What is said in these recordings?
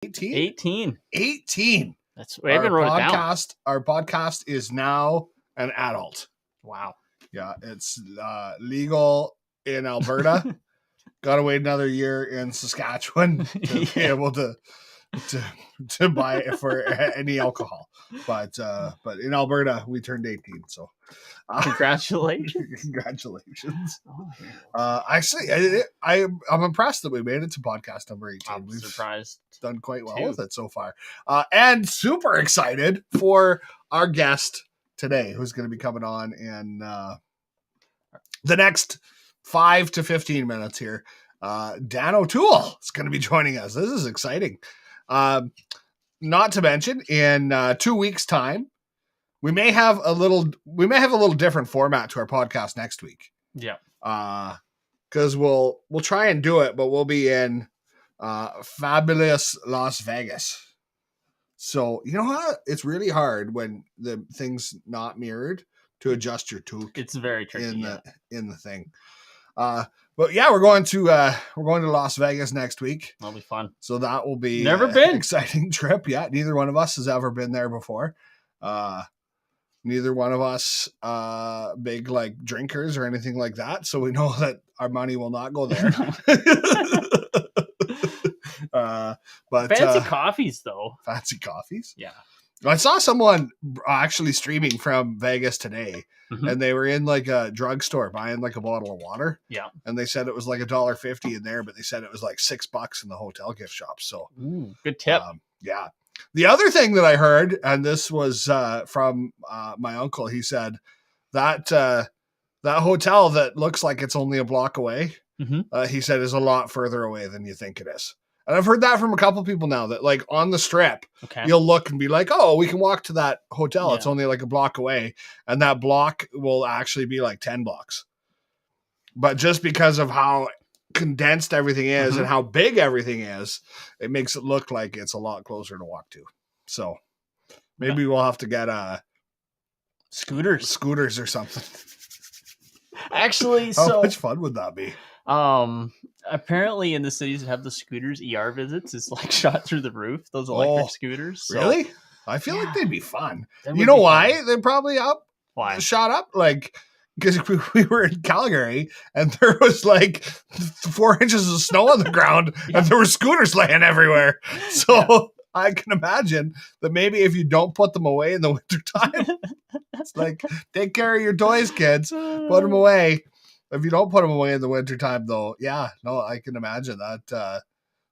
18? 18. 18. We haven't wrote it down. Our podcast is now an adult. Wow. Yeah, it's legal in Alberta. Got to wait another year in Saskatchewan to be able to buy it for any alcohol. But in Alberta, we turned 18. So congratulations. Congratulations. Oh, I'm impressed that we made it to podcast number 18. I'm surprised. Done quite well with it so far. And super excited for our guest today, who's going to be coming on in the next 5 to 15 minutes here. Dan O'Toole is going to be joining us. This is exciting. Not to mention, in 2 weeks' time, we may have a little different format to our podcast next week. Yeah. Because we'll try and do it, but we'll be in fabulous Las Vegas. So you know what? It's really hard when the thing's not mirrored to adjust your toque. It's very tricky in the thing. But yeah, we're going to Las Vegas next week. That'll be fun. So that will be never been an exciting trip. Yeah, neither one of us has ever been there before. Neither one of us big like drinkers or anything like that, so we know that our money will not go there. But fancy coffees though. Fancy coffees. Yeah. I saw someone actually streaming from Vegas today, and they were in like a drugstore buying like a bottle of water. Yeah. And they said it was like $1.50 in there, but they said it was like $6 in the hotel gift shop. So good tip. Yeah. The other thing that I heard, and this was from my uncle, he said that that hotel that looks like it's only a block away, he said is a lot further away than you think it is. And I've heard that from a couple people now that like on the strip, you'll look and be like, oh, we can walk to that hotel. Yeah. It's only like a block away. And that block will actually be like 10 blocks. But just because of how condensed everything is and how big everything is, it makes it look like it's a lot closer to walk to. So maybe we'll have to get scooters or something. Actually, how much fun would that be? Apparently in the cities that have the scooters, ER visits is like shot through the roof, those electric scooters. So. Really? I feel like they'd be fun. You know why? Fun. They're probably shot up like because we were in Calgary and there was like 4 inches of snow on the ground and there were scooters laying everywhere. So I can imagine that maybe if you don't put them away in the wintertime, it's like, take care of your toys, kids. Put them away. If you don't put them away in the wintertime, though, I can imagine that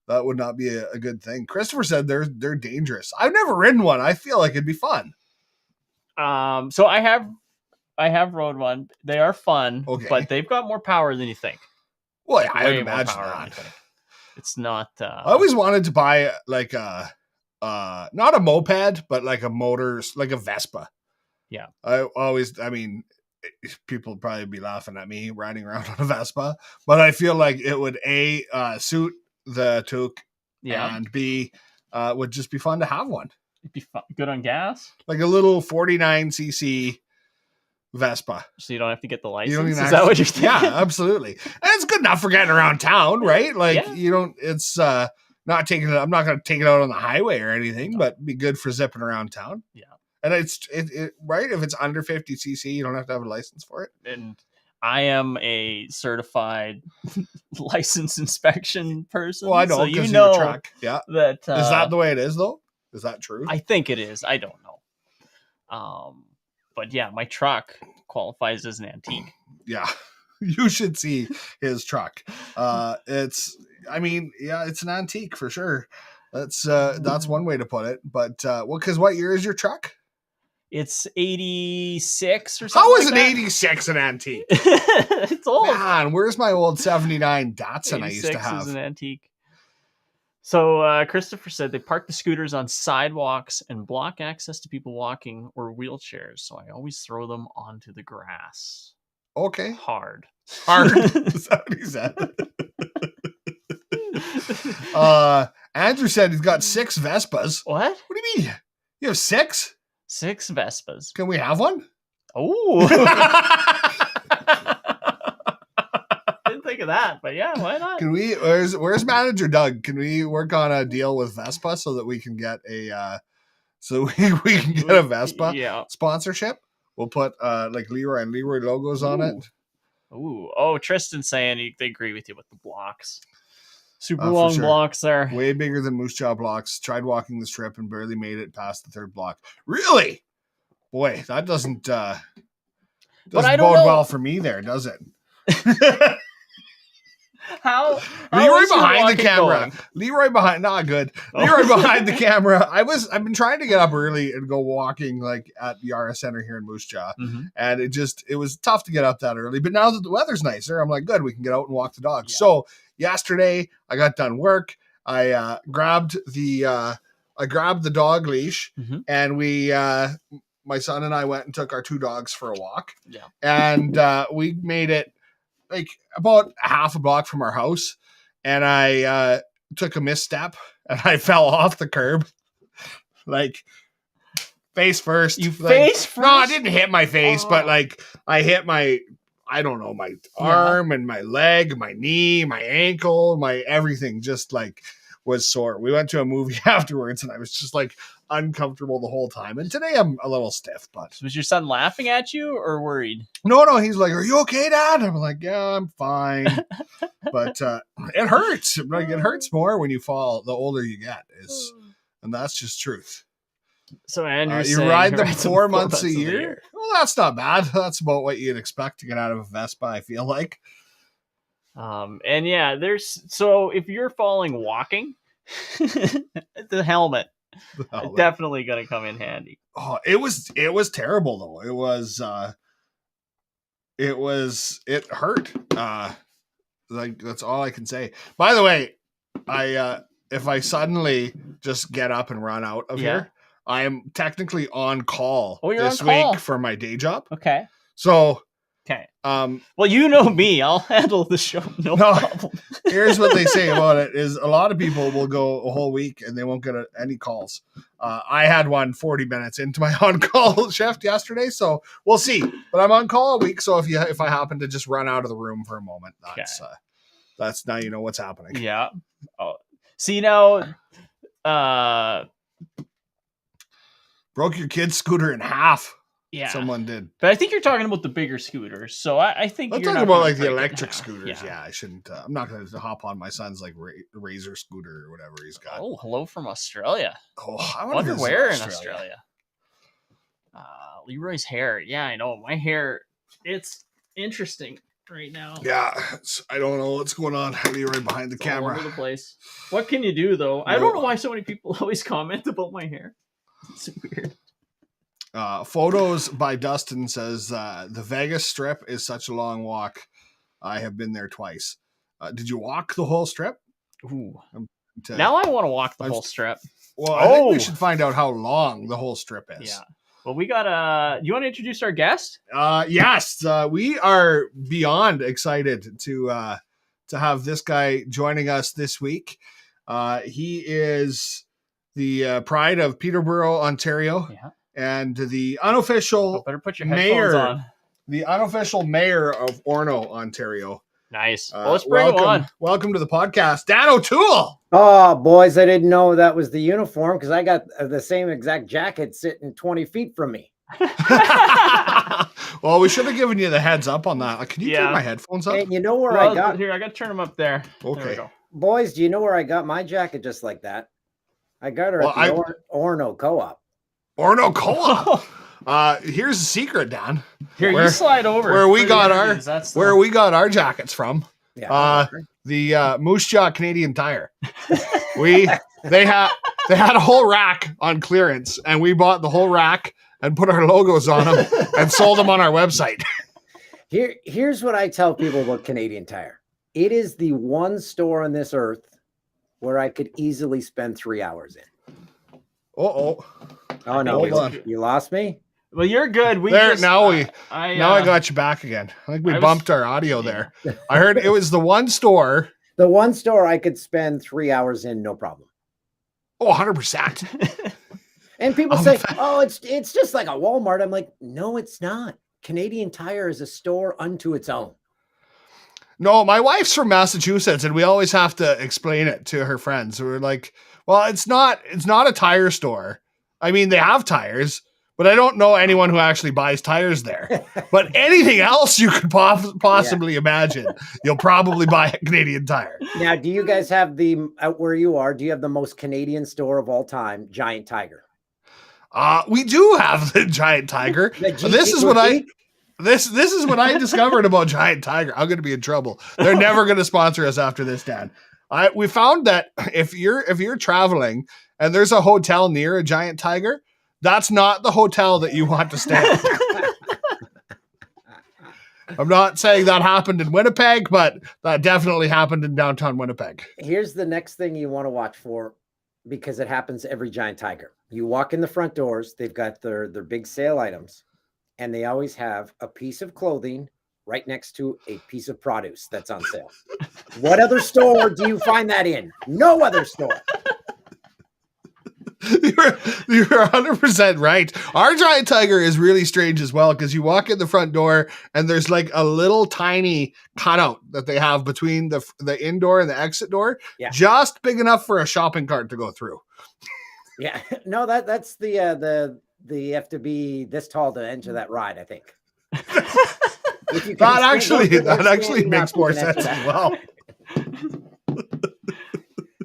that would not be a good thing. Christopher said they're dangerous. I've never ridden one. I feel like it'd be fun. So I have rode one. They are fun, but they've got more power than you think. Well, yeah, I would imagine that. It's not. I always wanted to buy like a not a moped, but like like a Vespa. Yeah. People would probably be laughing at me riding around on a Vespa, but I feel like it would suit the toque, and B would just be fun to have one. It'd be fun. Good on gas, like a little 49cc Vespa, so you don't have to get the license. Is that what you're thinking? Yeah, absolutely. And it's good enough for getting around town, right? Like you don't. It's not taking it. I'm not going to take it out on the highway or anything, but be good for zipping around town. Yeah. And it's right. If it's under 50cc, you don't have to have a license for it. And I am a certified license inspection person. Well, I know, so you know your truck. Yeah. That is that the way it is, though? Is that true? I think it is. I don't know. But yeah, my truck qualifies as an antique. Yeah, you should see his truck. It's an antique for sure. That's one way to put it. But because what year is your truck? It's 86 or something. How is an 86 an antique? It's old. Man, where's my old 79 Datsun I used to have? 86 is an antique. So Christopher said they park the scooters on sidewalks and block access to people walking or wheelchairs. So I always throw them onto the grass. Okay. Hard. Is that what he said? Andrew said he's got 6 Vespas. What? What do you mean? You have 6? 6 Vespas. Can we have one? Oh. Didn't think think of that, but yeah, why not? Can we? Where's manager Doug? Can we work on a deal with Vespa so that we can get a we can get a Vespa sponsorship? We'll put like Leroy and Leroy logos on it. Ooh, oh, Tristan's saying they agree with you with the blocks. Super long blocks there. Way bigger than Moose Jaw blocks. Tried walking the strip and barely made it past the third block. Really? Boy, that doesn't bode well for me there, does it? How Leroy behind the camera. Going? Leroy behind, not good. Leroy behind the camera. I've been trying to get up early and go walking like at the RS Center here in Moose Jaw, and it was tough to get up that early. But now that the weather's nicer, I'm like, good, we can get out and walk the dogs. Yeah. So yesterday I got done work. I grabbed the dog leash, and we. My son and I went and took our 2 dogs for a walk. Yeah, and we made it like about half a block from our house, and I took a misstep and I fell off the curb, like face first. You face first? No, I didn't hit my face, but like I hit my arm and my leg, my knee, my ankle, my everything just like was sore. We went to a movie afterwards and I was just like uncomfortable the whole time. And today I'm a little stiff, but was your son laughing at you or worried? No, he's like, "Are you okay, Dad?" I'm like, "Yeah, I'm fine." But it hurts. Like it hurts more when you fall the older you get, and that's just truth. So Andrew, you ride them 4 months a year. Well, that's not bad. That's about what you'd expect to get out of a Vespa, I feel like. And yeah, so if you're falling walking, the helmet definitely gonna come in handy. Oh, it was terrible though. It hurt. Like that's all I can say. By the way, if I suddenly just get up and run out of here, I am technically on call this week for my day job. Okay. So okay. Well, you know me. I'll handle the show. No problem. Here's what they say about it is a lot of people will go a whole week and they won't get any calls. I had one 40 minutes into my on-call shift yesterday, so we'll see. But I'm on call a week, so if I happen to just run out of the room for a moment, that's now you know what's happening. Yeah. Oh, see now, broke your kid's scooter in half. Yeah, someone did. But I think you're talking about the bigger scooters. So I think I'm talking about like the electric scooters. Yeah, I shouldn't. I'm not going to hop on my son's like Razor scooter or whatever he's got. Oh, hello from Australia. Oh, I wonder where in Australia. Leroy's hair. Yeah, I know my hair. It's interesting right now. Yeah, I don't know what's going on. Leroy behind the camera. All over the place. What can you do though? I don't know why so many people always comment about my hair. It's weird. Photos by Dustin says the Vegas Strip is such a long walk. I have been there twice. Did you walk the whole strip? Ooh. Now I want to walk the whole strip. Well, I think we should find out how long the whole strip is. Yeah. Well, we got you want to introduce our guest? Yes. We are beyond excited to have this guy joining us this week. He is the pride of Peterborough, Ontario. Yeah. And the unofficial mayor, the unofficial mayor of Orono, Ontario. Nice. Well, let's bring him on. Welcome to the podcast, Dan O'Toole. Oh, boys, I didn't know that was the uniform because I got the same exact jacket sitting 20 feet from me. Well, we should have given you the heads up on that. Can you turn my headphones up? Hey, you know where I got here? I got to turn them up there. Okay. There we go. Boys, do you know where I got my jacket just like that? I got her at the Orono Co-op. Orono Co-op. Here's a secret, Dan. Here, you slide over. Where we got our jackets from. Yeah. The Moose Jaw Canadian Tire. They had a whole rack on clearance, and we bought the whole rack and put our logos on them and sold them on our website. Here's what I tell people about Canadian Tire. It is the one store on this earth where I could easily spend 3 hours in. Oh no! Hold on. You lost me. Well, you're good. I got you back again. I think we bumped our audio there. I heard it was the one store. The one store I could spend 3 hours in, no problem. Oh, 100%. And people say, "Oh, it's just like a Walmart." I'm like, "No, it's not. Canadian Tire is a store unto its own." No, my wife's from Massachusetts, and we always have to explain it to her friends. We're like, well, it's not a tire store. I mean, they have tires, but I don't know anyone who actually buys tires there. But anything else you could possibly imagine, you'll probably buy a Canadian Tire. Now, do you guys have out where you are, do you have the most Canadian store of all time, Giant Tiger? We do have the Giant Tiger. This is what I discovered about Giant Tiger. I'm going to be in trouble. They're never going to sponsor us after this, Dan. We found that if you're traveling and there's a hotel near a Giant Tiger, that's not the hotel that you want to stay at. I'm not saying that happened in Winnipeg, but that definitely happened in downtown Winnipeg. Here's the next thing you want to watch for, because it happens to every Giant Tiger. You walk in the front doors, they've got their big sale items, and they always have a piece of clothing right next to a piece of produce that's on sale. What other store do you find that in? No other store. You're 100% right. Our Giant Tiger is really strange as well, because you walk in the front door and there's like a little tiny cutout that they have between the indoor and the exit door, just big enough for a shopping cart to go through. Yeah, no, that's you have to be this tall to enter that ride, I think. That actually makes more sense as well.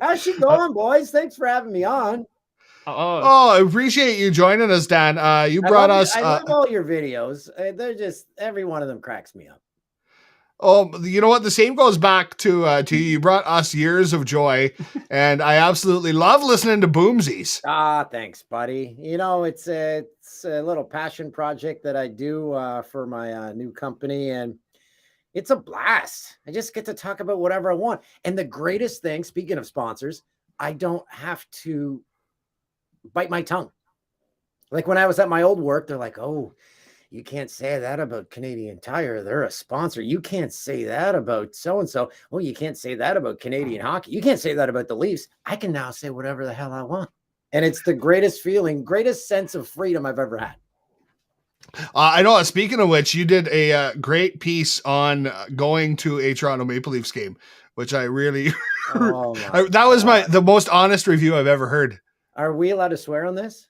How's she going, boys? Thanks for having me on. I appreciate you joining us, Dan. You brought us. I love all your videos. They're just, every one of them cracks me up. Oh, you know what? The same goes back to you. You brought us years of joy, and I absolutely love listening to Boomsies. Thanks, buddy. You know, it's a little passion project that I do for my new company, and it's a blast. I just get to talk about whatever I want. And the greatest thing, speaking of sponsors, I don't have to bite my tongue. Like when I was at my old work, they're like, oh, you can't say that about Canadian Tire. They're a sponsor. You can't say that about so-and-so. Oh, you can't say that about Canadian hockey. You can't say that about the Leafs. I can now say whatever the hell I want. And it's the greatest feeling, greatest sense of freedom I've ever had. I know. Speaking of which, you did a great piece on going to a Toronto Maple Leafs game, which I really, that was the most honest review I've ever heard. Are we allowed to swear on this?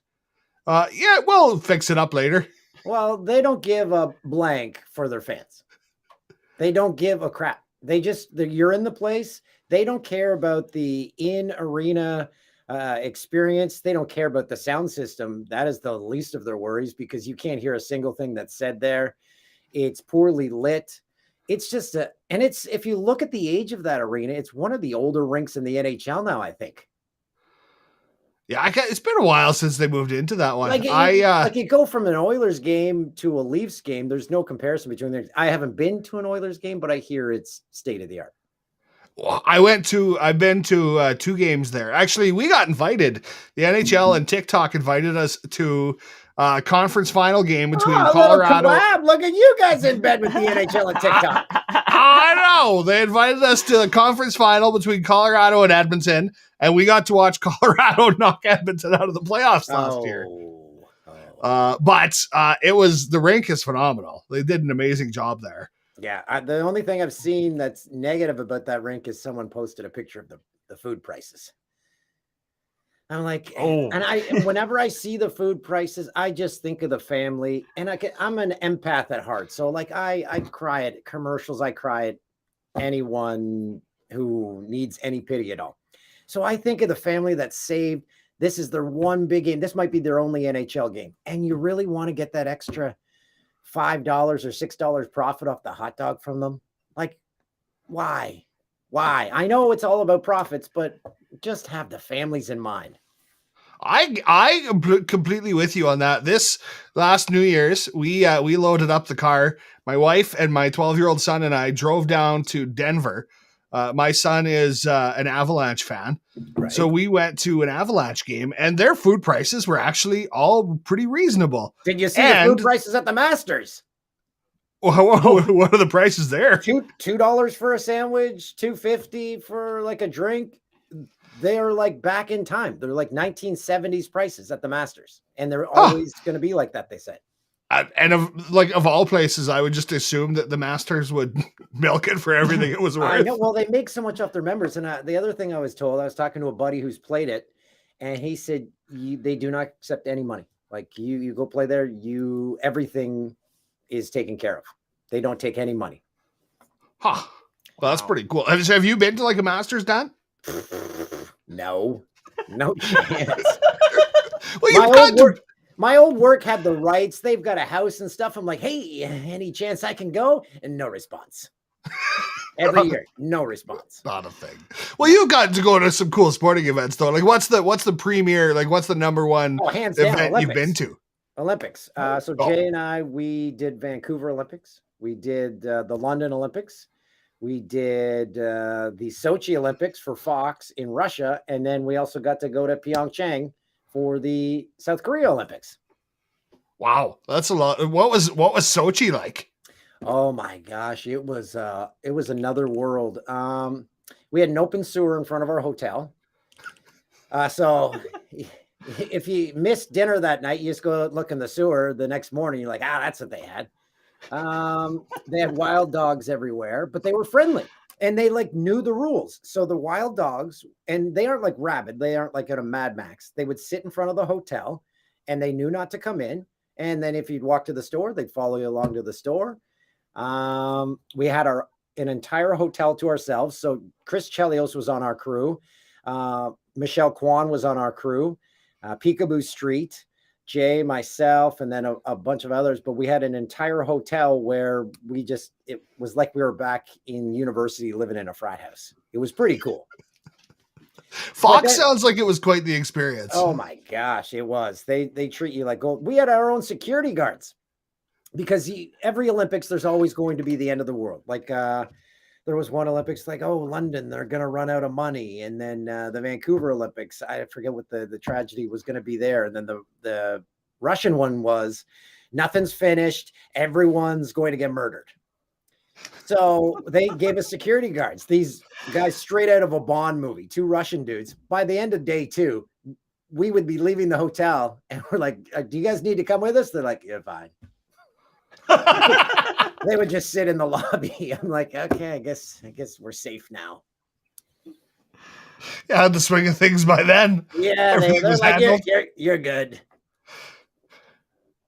Yeah, we'll fix it up later. Well, they don't give a blank for their fans. They don't give a crap. You're in the place. They don't care about the in-arena experience. They don't care about the sound system. That is the least of their worries, because you can't hear a single thing that's said there. It's poorly lit. It's just if you look at the age of that arena, it's one of the older rinks in the NHL now, I think. Yeah, it's been a while since they moved into that one. Like you go from an Oilers game to a Leafs game. There's no comparison between them. I haven't been to an Oilers game, but I hear it's state of the art. Well, I've been to 2 games there. Actually, we got invited. The NHL and TikTok invited us to a conference final game between Colorado. Look at you guys in bed with the NHL and TikTok. I know. They invited us to the conference final between Colorado and Edmonton, and we got to watch Colorado knock Edmonton out of the playoffs last year. But the rink is phenomenal. They did an amazing job there. Yeah, the only thing I've seen that's negative about that rink is someone posted a picture of the food prices. I'm like, and whenever I see the food prices, I just think of the family, and I'm an empath at heart. So like I cry at commercials. I cry at anyone who needs any pity at all. So I think of the family that's saved. This is their one big game. This might be their only NHL game. And you really want to get that extra $5 or $6 profit off the hot dog from them. Like, why? I know it's all about profits, but just have the families in mind. I am completely with you on that. This last New Year's, we loaded up the car. My wife and my 12-year-old son and I drove down to Denver. My son is an Avalanche fan. Right. So we went to an Avalanche game, and their food prices were actually all pretty reasonable. Did you see the food prices at the Masters? What are the prices there? $2 for a sandwich, $2.50 for like a drink. They are like back in time. They're like 1970s prices at the Masters, and they're always going to be like that, they said. And of all places, I would just assume that the Masters would milk it for everything it was worth. I know. Well, they make so much off their members. And the other thing I was told, I was talking to a buddy who's played it, and he said they do not accept any money. Like you go play there, everything is taken care of. They don't take any money. Huh. Well, that's pretty cool. Have you been to like a Masters, Dan? No chance. Well, my old work had the rights. They've got a house and stuff. I'm like, hey, any chance I can go? And no response. Every year, no response. Not a thing. Well, you got to go to some cool sporting events though. Like, what's the premier? Like, what's the number one hands down, event Olympics. you've been to? Olympics. So Jay and I, we did Vancouver Olympics. We did the London Olympics. We did the Sochi Olympics for Fox in Russia, and then we also got to go to Pyeongchang for the South Korea Olympics. Wow, that's a lot. What was Sochi like? Oh my gosh, it was another world. We had an open sewer in front of our hotel. So if you missed dinner that night, you just go look in the sewer the next morning. You're like, that's what they had. They had wild dogs everywhere, but they were friendly and they like knew the rules. So the wild dogs, and they aren't like rabid. They aren't like at a Mad Max. They would sit in front of the hotel and they knew not to come in. And then if you'd walk to the store, they'd follow you along to the store. We had an entire hotel to ourselves. So Chris Chelios was on our crew. Michelle Kwan was on our crew. Peekaboo Street, Jay, myself, and then a bunch of others. But we had an entire hotel where it was like we were back in university living in a frat house. It was pretty cool. Fox sounds like it was quite the experience. Oh my gosh, it was. They treat you like gold. We had our own security guards because every Olympics, there's always going to be the end of the world. Like there was one Olympics like, London, they're going to run out of money. And then the Vancouver Olympics, I forget what the tragedy was going to be there. And then the Russian one was nothing's finished. Everyone's going to get murdered. So they gave us security guards, these guys straight out of a Bond movie, 2 Russian dudes. By the end of day 2, we would be leaving the hotel and we're like, do you guys need to come with us? They're like, yeah, fine. They would just sit in the lobby. I'm like, okay, I guess we're safe now. Yeah, the swing of things by then. Yeah, they're like, you're good.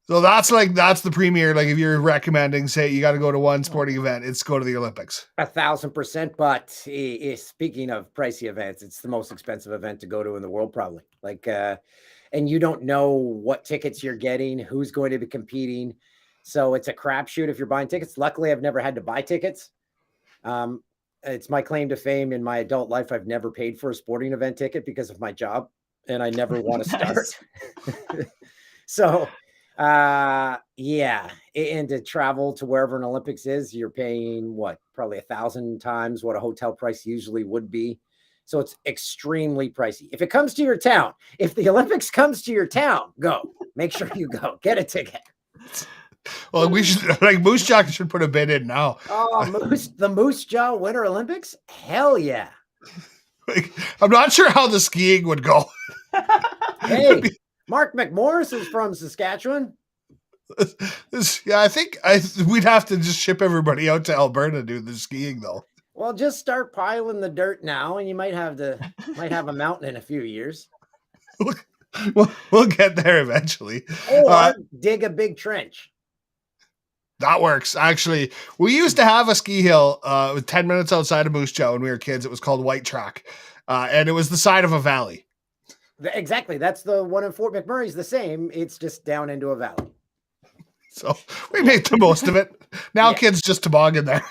So that's the premier. Like if you're recommending, say you got to go to one sporting event, it's go to the Olympics. 1,000%. But speaking of pricey events, it's the most expensive event to go to in the world, probably. Like, and you don't know what tickets you're getting, who's going to be competing. So it's a crapshoot if you're buying tickets. Luckily, I've never had to buy tickets. It's my claim to fame in my adult life. I've never paid for a sporting event ticket because of my job, and I never want to start. So, yeah. And to travel to wherever an Olympics is, you're paying probably 1,000 times what a hotel price usually would be. So it's extremely pricey. If it comes to your town, if the Olympics comes to your town, go. Make sure you go. Get a ticket. Well, we should Moose Jaw should put a bid in now. Oh, the Moose Jaw Winter Olympics? Hell yeah. I'm not sure how the skiing would go. Hey, Mark McMorris is from Saskatchewan. Yeah, I think we'd have to just ship everybody out to Alberta to do the skiing though. Well, just start piling the dirt now, and you might have a mountain in a few years. We'll get there eventually. Or dig a big trench. That works. Actually, we used to have a ski hill 10 minutes outside of Moose Jaw when we were kids. It was called White Track, and it was the side of a valley. Exactly. That's the one in Fort McMurray's the same. It's just down into a valley. So we make the most of it. Now kids just toboggan there.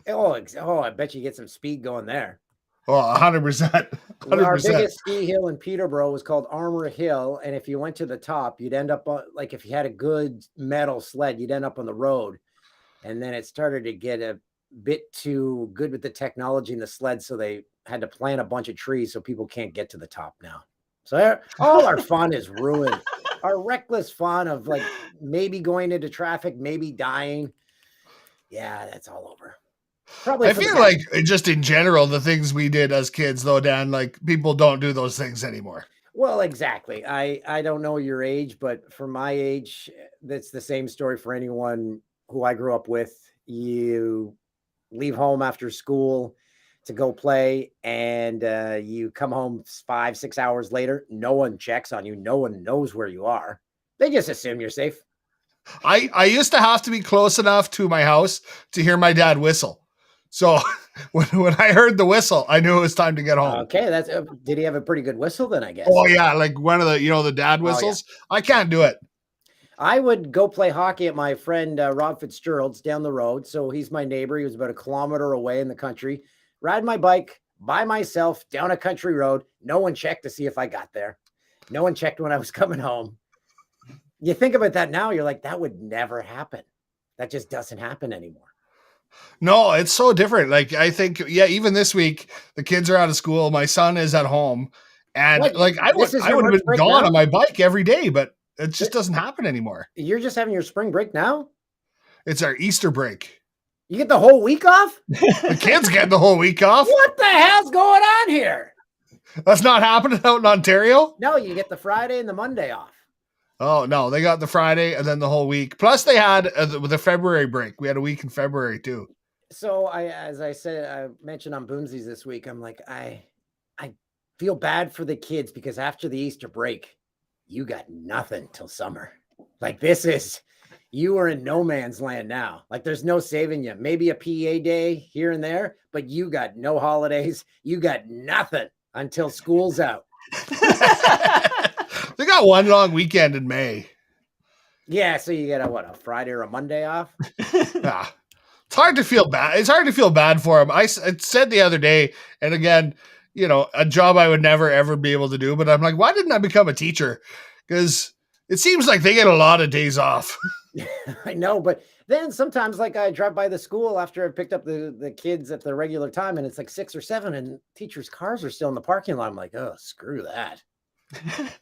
I bet you get some speed going there. Oh, 100%. Our biggest ski hill in Peterborough was called Armour Hill. And if you went to the top, you'd end up like if you had a good metal sled, you'd end up on the road. And then it started to get a bit too good with the technology in the sled. So they had to plant a bunch of trees so people can't get to the top now. So all our fun is ruined. Our reckless fun of like maybe going into traffic, maybe dying. Yeah, that's all over. Probably I feel like just in general, the things we did as kids, though, Dan, like people don't do those things anymore. Well, exactly. I don't know your age, but for my age, that's the same story for anyone who I grew up with. You leave home after school to go play, and you come home 5, 6 hours later. No one checks on you. No one knows where you are. They just assume you're safe. I used to have to be close enough to my house to hear my dad whistle. So when I heard the whistle, I knew it was time to get home. Okay, that's did he have a pretty good whistle then, I guess? Oh yeah, like one of the, the dad whistles. Oh, yeah. I can't do it. I would go play hockey at my friend Rob Fitzgerald's down the road. So he's my neighbor. He was about a kilometer away in the country. Ride my bike by myself down a country road. No one checked to see if I got there. No one checked when I was coming home. You think about that now, you're like, that would never happen. That just doesn't happen anymore. No, it's so different. Like, I think, yeah, even this week, the kids are out of school. My son is at home. And like, I would have been gone on my bike every day, but it just doesn't happen anymore. You're just having your spring break now? It's our Easter break. You get the whole week off? The kids get the whole week off. What the hell's going on here? That's not happening out in Ontario? No, you get the Friday and the Monday off. Oh, no, they got the Friday and then the whole week. Plus they had the February break. We had a week in February too. So as I said, I mentioned on Boomsies this week, I'm like, I feel bad for the kids because after the Easter break, you got nothing till summer. Like you are in no man's land now. Like there's no saving you. Maybe a PA day here and there, but you got no holidays. You got nothing until school's out. They got one long weekend in May. Yeah, so you get a Friday or a Monday off? Yeah. It's hard to feel bad. It's hard to feel bad for them. I said the other day, and again, a job I would never, ever be able to do, but I'm like, why didn't I become a teacher? Because it seems like they get a lot of days off. I know, but then sometimes like I drive by the school after I picked up the kids at the regular time and it's like 6 or 7 and teachers' cars are still in the parking lot. I'm like, oh, screw that.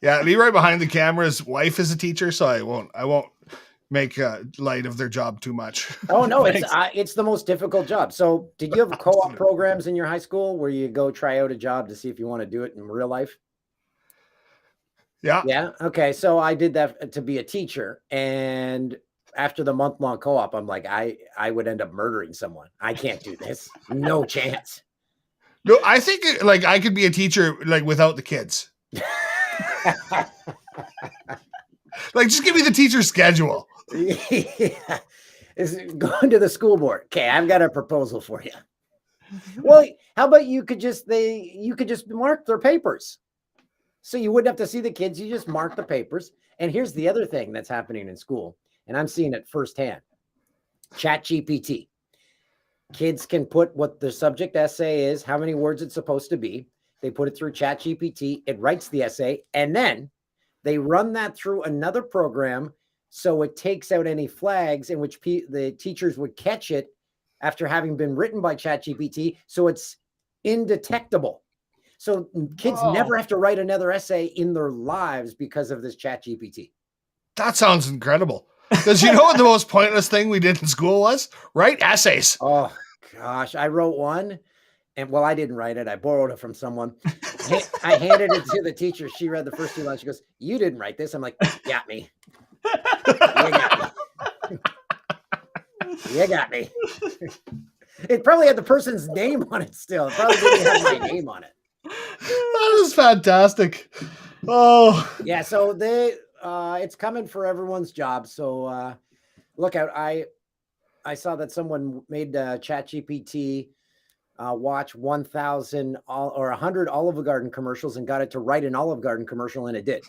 Yeah, Leroy behind the camera's wife is a teacher, so I won't make light of their job too much. Oh no, it's the most difficult job. So did you have co-op programs in your high school where you go try out a job to see if you want to do it in real life? Yeah. Yeah. Okay. So I did that to be a teacher. And after the month-long co-op, I'm like, I would end up murdering someone. I can't do this. No chance. No, I think like I could be a teacher like without the kids. Like just give me the teacher's schedule. Yeah. Is going to the school board. Okay, I've got a proposal for you. Well, how about you could just mark their papers. So you wouldn't have to see the kids, you just mark the papers. And here's the other thing that's happening in school, and I'm seeing it firsthand. ChatGPT. Kids can put what the subject essay is, how many words it's supposed to be. They put it through ChatGPT, it writes the essay, and then they run that through another program so it takes out any flags in which the teachers would catch it after having been written by ChatGPT, so it's indetectable. So kids never have to write another essay in their lives because of this ChatGPT. That sounds incredible. Because you know what the most pointless thing we did in school was? Write essays. Oh, gosh. I wrote one. And well, I didn't write it. I borrowed it from someone. I handed it to the teacher. She read the first 2 lines. She goes, "You didn't write this." I'm like, "Got me. You got me. You got me." It probably had the person's name on it still. It probably didn't have my name on it. That is fantastic. Oh. Yeah, so it's coming for everyone's job. So look out. I saw that someone made ChatGPT watch 1,000 or 100 Olive Garden commercials and got it to write an Olive Garden commercial, and it did.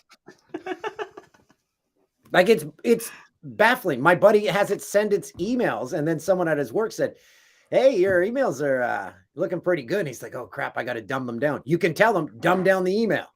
Like it's baffling. My buddy has it send its emails, and then someone at his work said, "Hey, your emails are looking pretty good." And he's like, "Oh crap, I got to dumb them down." You can tell them, dumb down the email.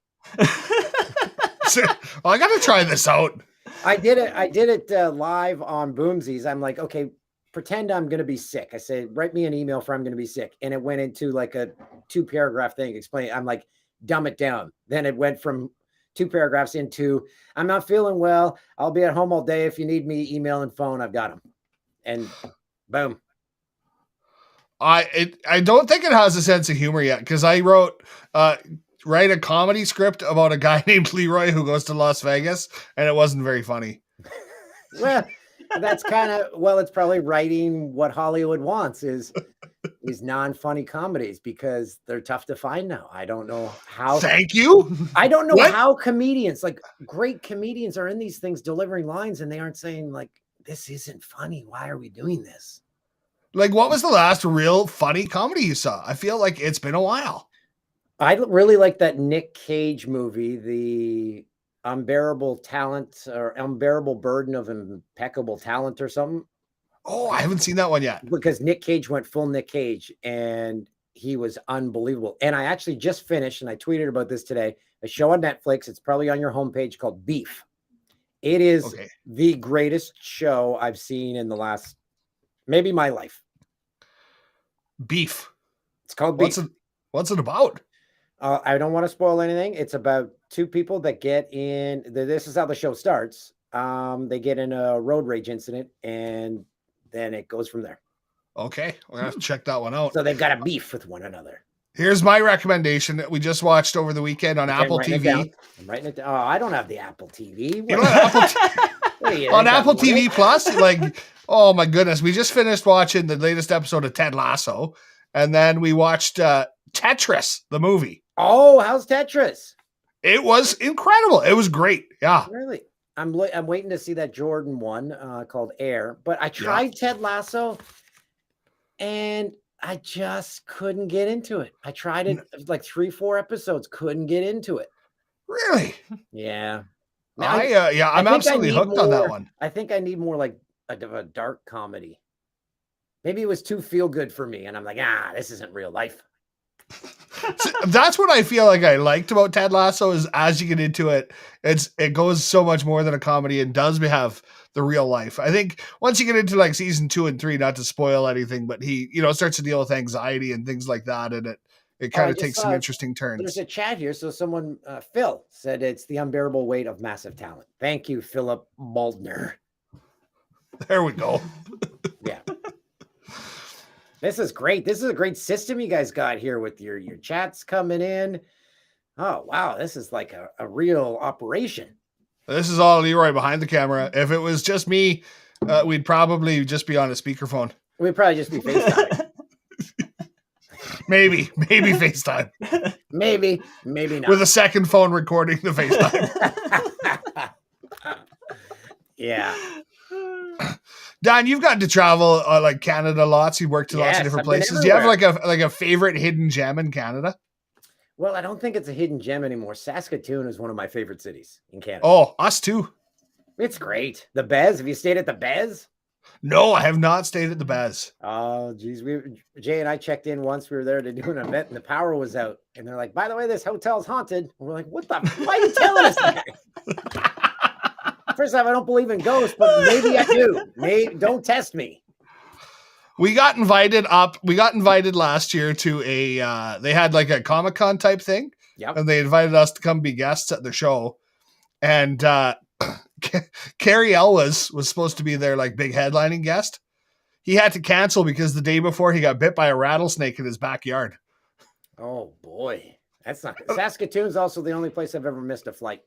Well, I got to try this out. I did it live on Boomsies. I'm like, okay, pretend I'm going to be sick. I said, write me an email for I'm going to be sick. And it went into like a 2-paragraph thing explaining. I'm like, dumb it down. Then it went from 2 paragraphs into, I'm not feeling well. I'll be at home all day. If you need me, email and phone, I've got them. And boom. I don't think it has a sense of humor yet, because I wrote write a comedy script about a guy named Leroy who goes to Las Vegas, and it wasn't very funny. Well, that's kind of, it's probably writing what Hollywood wants is non-funny comedies because they're tough to find now. I don't know how. Thank you. I don't know how comedians, like great comedians, are in these things delivering lines and they aren't saying like, this isn't funny. Why are we doing this? Like, what was the last real funny comedy you saw? I feel like it's been a while. I really like that Nick Cage movie, the Unbearable Burden of Impeccable Talent or something. Oh, I haven't seen that one yet. Because Nick Cage went full Nick Cage and he was unbelievable. And I actually just finished, and I tweeted about this today, a show on Netflix. It's probably on your homepage called Beef. It is the greatest show I've seen in the last, maybe my life. Beef. It's called Beef. What's it about? I don't want to spoil anything. It's about two people that get in. This is how the show starts. They get in a road rage incident, and then it goes from there. Okay, we're gonna have to check that one out. So they've got a beef with one another. Here's my recommendation that we just watched over the weekend on Apple TV. I'm writing it down. Oh, I don't have the Apple TV. You don't have Apple TV? On Apple TV Plus? Like, oh my goodness. We just finished watching the latest episode of Ted Lasso, and then we watched Tetris, the movie. Oh, how's Tetris? It was incredible. It was great. Yeah. Really? I'm waiting to see that Jordan one called Air, but I tried Ted Lasso and I just couldn't get into it. I tried it like 3-4 episodes, couldn't get into it. Really? Yeah. I'm absolutely hooked on that one. I think I need more like a dark comedy. Maybe it was too feel good for me. And I'm like, this isn't real life. So that's what I feel like I liked about Ted Lasso is as you get into it, it goes so much more than a comedy and does have the real life. I think once you get into like season 2 and 3, not to spoil anything, but he, starts to deal with anxiety and things like that. And it kind of takes some interesting turns. There's a chat here. So someone, Phil said it's the unbearable weight of massive talent. Thank you, Philip Baldner. There we go. Yeah. This is great. This is a great system you guys got here with your chats coming in. Oh, wow. This is like a real operation. This is all Leroy behind the camera. If it was just me, we'd probably just be on a speakerphone. We'd probably just be FaceTime. Maybe FaceTime. Maybe not. With a second phone recording the FaceTime. Yeah. Dan, you've gotten to travel like Canada lots. You worked in lots of different places. Do you have like a favorite hidden gem in Canada? Well, I don't think it's a hidden gem anymore. Saskatoon is one of my favorite cities in Canada. Oh, us too. It's great. The Bez. Have you stayed at the Bez? No, I have not stayed at the Bez. Oh, geez. Jay and I checked in once. We were there to do an event and the power was out. And they're like, by the way, this hotel's haunted. And we're like, what the? Why are you telling us that? First off, I don't believe in ghosts, but maybe I do. Don't test me. We got invited last year to they had like a Comic-Con type thing. Yep. And they invited us to come be guests at the show. And Carrie Elwes was supposed to be their like big headlining guest. He had to cancel because the day before he got bit by a rattlesnake in his backyard. Oh boy. That's not good. Saskatoon's also the only place I've ever missed a flight.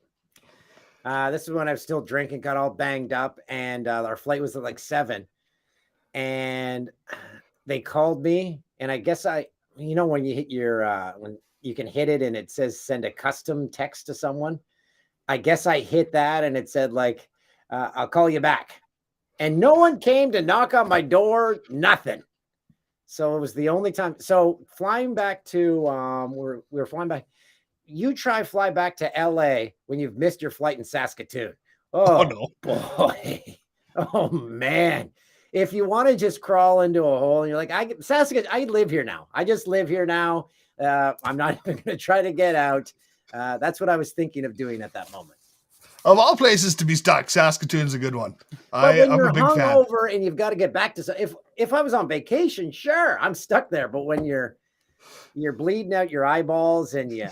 This is when I was still drinking, got all banged up, and our flight was at like 7. And they called me, and I guess when you hit when you can hit it and it says send a custom text to someone. I guess I hit that and it said like, I'll call you back. And no one came to knock on my door, nothing. So it was the only time. So flying back to, we were flying back. You fly back to LA when you've missed your flight in Saskatoon. Oh no, boy. Oh man. If you want to just crawl into a hole and you're like, I live here now. I just live here now. I'm not even going to try to get out. That's what I was thinking of doing at that moment. Of all places to be stuck, Saskatoon's a good one. I'm a big fan. Over and you've got to get back to if I was on vacation, sure, I'm stuck there. But when you're bleeding out your eyeballs and you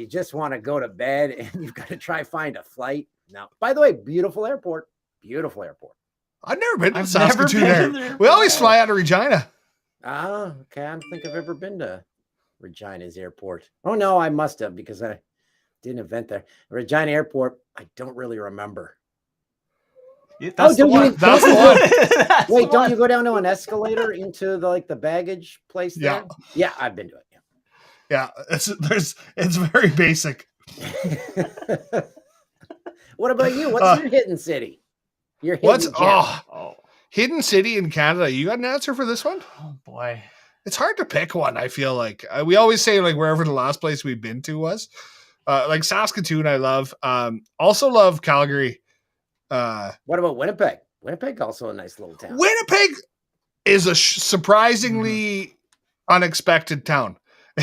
just want to go to bed and you've got to try find a flight. No. By the way, beautiful airport. Beautiful airport. I've never been to Saskatoon. We always fly out of Regina. Okay. I don't think I've ever been to. Regina's airport. Oh no, I must have, because I did an event there. Regina Airport, I don't really remember. That's the one. That's the one. Wait, don't you go down to an escalator into the baggage place there? Yeah, I've been to it. Yeah, it's very basic. What about you? What's your hidden city? Your hidden hidden city in Canada. You got an answer for this one? Oh boy, it's hard to pick one. I feel like we always say like wherever the last place we've been to was. Like Saskatoon, I love. Also love Calgary. What about Winnipeg? Winnipeg, also a nice little town. Winnipeg is a surprisingly unexpected town.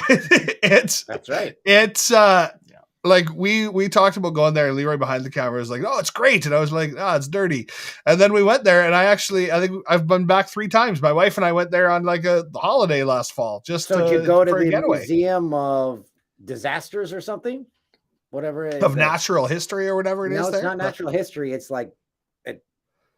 That's right. It's like we talked about going there. Leroy behind the camera was like, "Oh, it's great," and I was like, "Oh, it's dirty." And then we went there, and I think I've been back 3 times. My wife and I went there on like a holiday last fall. Just so did you go to the Museum of Disasters or something? Whatever it is, of natural history or whatever it is. No, it's not natural history. It's like a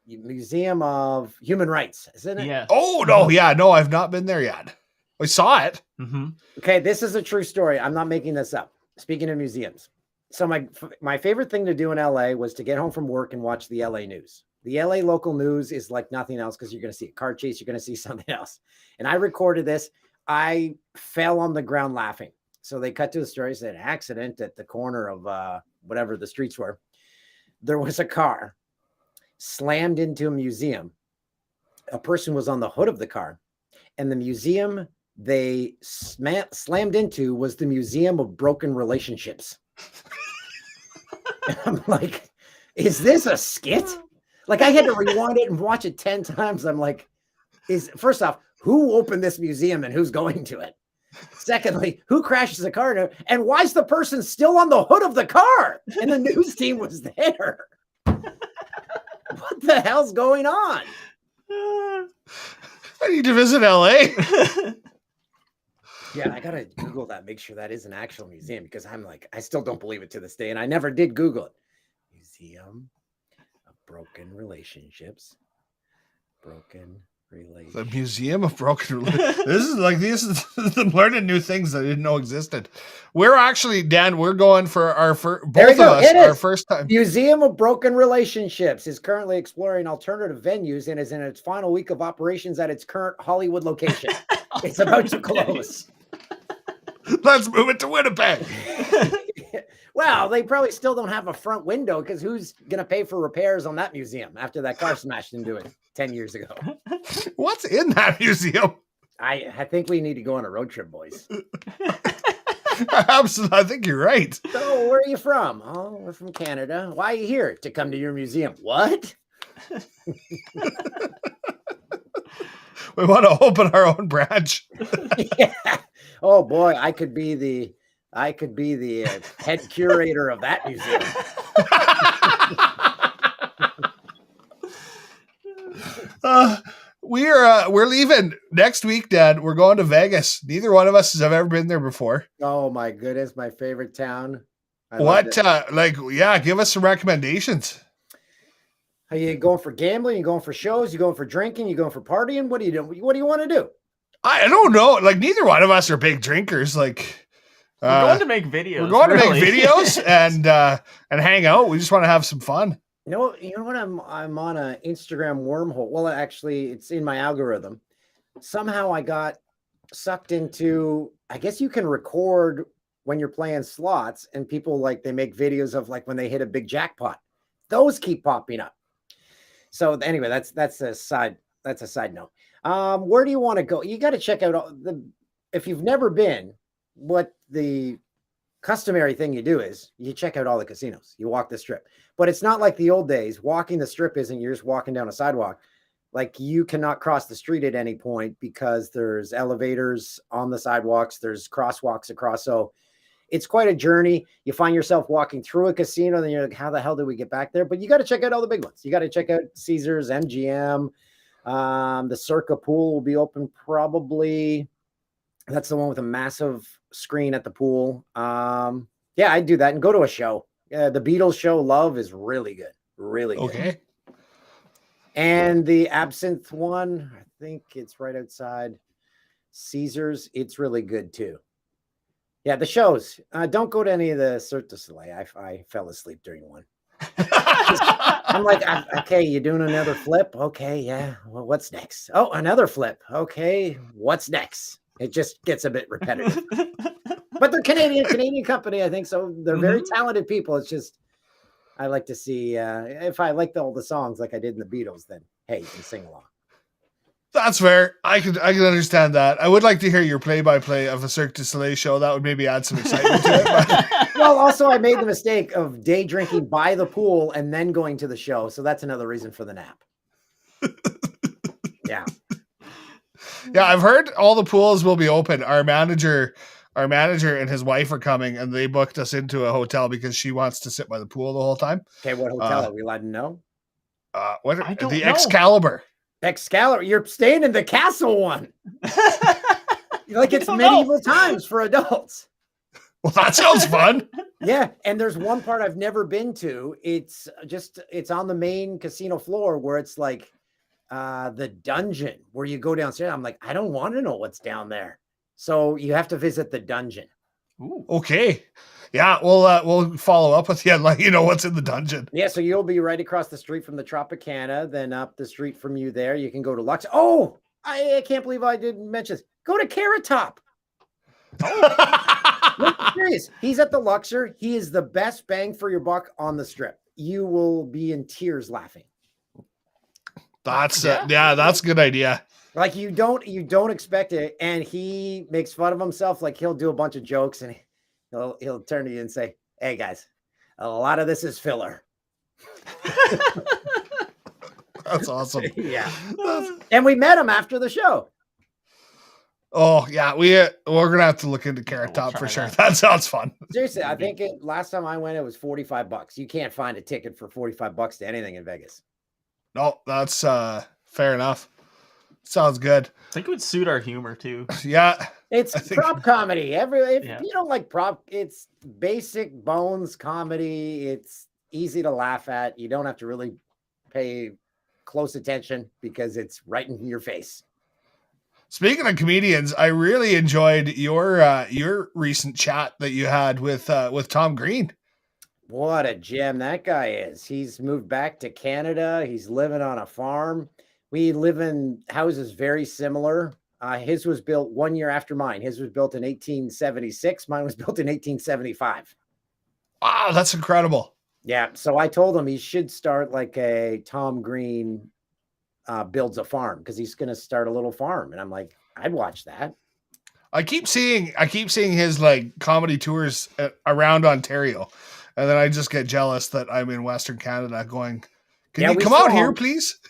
Museum of Human Rights, isn't it? Yeah. Oh no, yeah, no, I've not been there yet. We saw it. Mm-hmm. Okay, this is a true story. I'm not making this up. Speaking of museums, so my favorite thing to do in LA was to get home from work and watch the LA news. The LA local news is like nothing else because you're going to see a car chase, you're going to see something else. And I recorded this. I fell on the ground laughing. So they cut to the story, said accident at the corner of whatever the streets were. There was a car slammed into a museum. A person was on the hood of the car, and the museum they slammed into was the Museum of Broken Relationships. I'm like, is this a skit? Like, I had to rewind it and watch it 10 times. I'm like, first off, who opened this museum and who's going to it? Secondly, who crashes the car? And why is the person still on the hood of the car? And the news team was there. What the hell's going on? I need to visit LA. Yeah, I gotta Google that, make sure that is an actual museum, because I'm like, I still don't believe it to this day, and I never did Google it. Museum of Broken Relationships. The Museum of Broken Relationships. I'm learning new things I didn't know existed. We're actually, Dan, we're going for our first time. Museum of Broken Relationships is currently exploring alternative venues and is in its final week of operations at its current Hollywood location. It's about to close. Let's move it to Winnipeg. Well, they probably still don't have a front window, because who's going to pay for repairs on that museum after that car smashed into it 10 years ago? What's in that museum? I think we need to go on a road trip, boys. Absolutely. I think you're right. So where are you from? Oh, we're from Canada. Why are you here? To come to your museum. What? We want to open our own branch. Yeah. Oh boy, I could be the head curator of that museum. We're leaving next week, Dad. We're going to Vegas. Neither one of us has ever been there before. Oh my goodness, my favorite town. Give us some recommendations. Are you going for gambling? You going for shows? You going for drinking? You going for partying? What do you do? What do you want to do? I don't know. Like, neither one of us are big drinkers. Like, we're going to make videos. We're going to make videos and hang out. We just want to have some fun. You know what? I'm on an Instagram wormhole. Well, actually, it's in my algorithm. Somehow I got sucked into. I guess you can record when you're playing slots, and people they make videos of like when they hit a big jackpot. Those keep popping up. So anyway, that's a side note. Where do you want to go? You got to check out if you've never been, what the customary thing you do is you check out all the casinos. You walk the strip, but it's not like the old days. Walking the strip isn't you're just walking down a sidewalk. Like, you cannot cross the street at any point because there's elevators on the sidewalks. There's crosswalks across. So it's quite a journey. You find yourself walking through a casino, then you're like, how the hell did we get back there? But you got to check out all the big ones. You got to check out Caesars, MGM. The Circa pool will be open probably. That's the one with a massive screen at the pool. Yeah, I'd do that and go to a show. The Beatles show, Love, is really good. Really good. Okay. And the Absinthe one, I think it's right outside Caesars. It's really good too. Yeah, the shows. Don't go to any of the Cirque du Soleil. I fell asleep during one. I'm like, okay, you doing another flip? Okay, yeah. Well, what's next? Oh, another flip. Okay, what's next? It just gets a bit repetitive. But they're Canadian company, I think. So they're very talented people. It's just, I like to see, if I liked all the songs like I did in the Beatles, then hey, you can sing along. That's fair. I can understand that. I would like to hear your play-by-play of a Cirque du Soleil show. That would maybe add some excitement to it. But... Well, also I made the mistake of day drinking by the pool and then going to the show. So that's another reason for the nap. Yeah. Yeah, I've heard all the pools will be open. Our manager and his wife are coming, and they booked us into a hotel because she wants to sit by the pool the whole time. Okay, what hotel are we allowed to know? The Excalibur. Excalibur. You're staying in the castle one. Like it's medieval times for adults. Well, that sounds fun. Yeah, and there's one part I've never been to. It's on the main casino floor where it's like the dungeon where you go downstairs. I'm like, I don't want to know what's down there. So you have to visit the dungeon. Ooh. Okay. Yeah, we'll follow up with you and let you know what's in the dungeon. Yeah, so you'll be right across the street from the Tropicana, then up the street from you there. You can go to Lux. Oh, I can't believe I didn't mention this. Go to Carrot Top. No, serious. He's at the Luxor. He is the best bang for your buck on the strip. You will be in tears laughing. That's that's a good idea. Like you don't expect it, and he makes fun of himself. Like he'll do a bunch of jokes, and he'll turn to you and say, "Hey guys, a lot of this is filler." That's awesome. Yeah, and we met him after the show. Oh yeah, we're gonna have to look into Carrot Top for sure. That sounds fun. Seriously, I think last time I went, it was $45. You can't find a ticket for $45 to anything in Vegas. No, that's fair enough. Sounds good. I think it would suit our humor too. Yeah. It's prop comedy. If you don't like prop, it's basic bones comedy. It's easy to laugh at. You don't have to really pay close attention because it's right in your face. Speaking of comedians, I really enjoyed your recent chat that you had with Tom Green. What a gem that guy is. He's moved back to Canada. He's living on a farm. We live in houses very similar. His was built 1 year after mine. His was built in 1876. Mine was built in 1875. Wow, that's incredible. Yeah. So I told him he should start like a Tom Green builds a farm because he's going to start a little farm. And I'm like, I'd watch that. I keep seeing his like comedy tours around Ontario. And then I just get jealous that I'm in Western Canada going, can you come out here, please?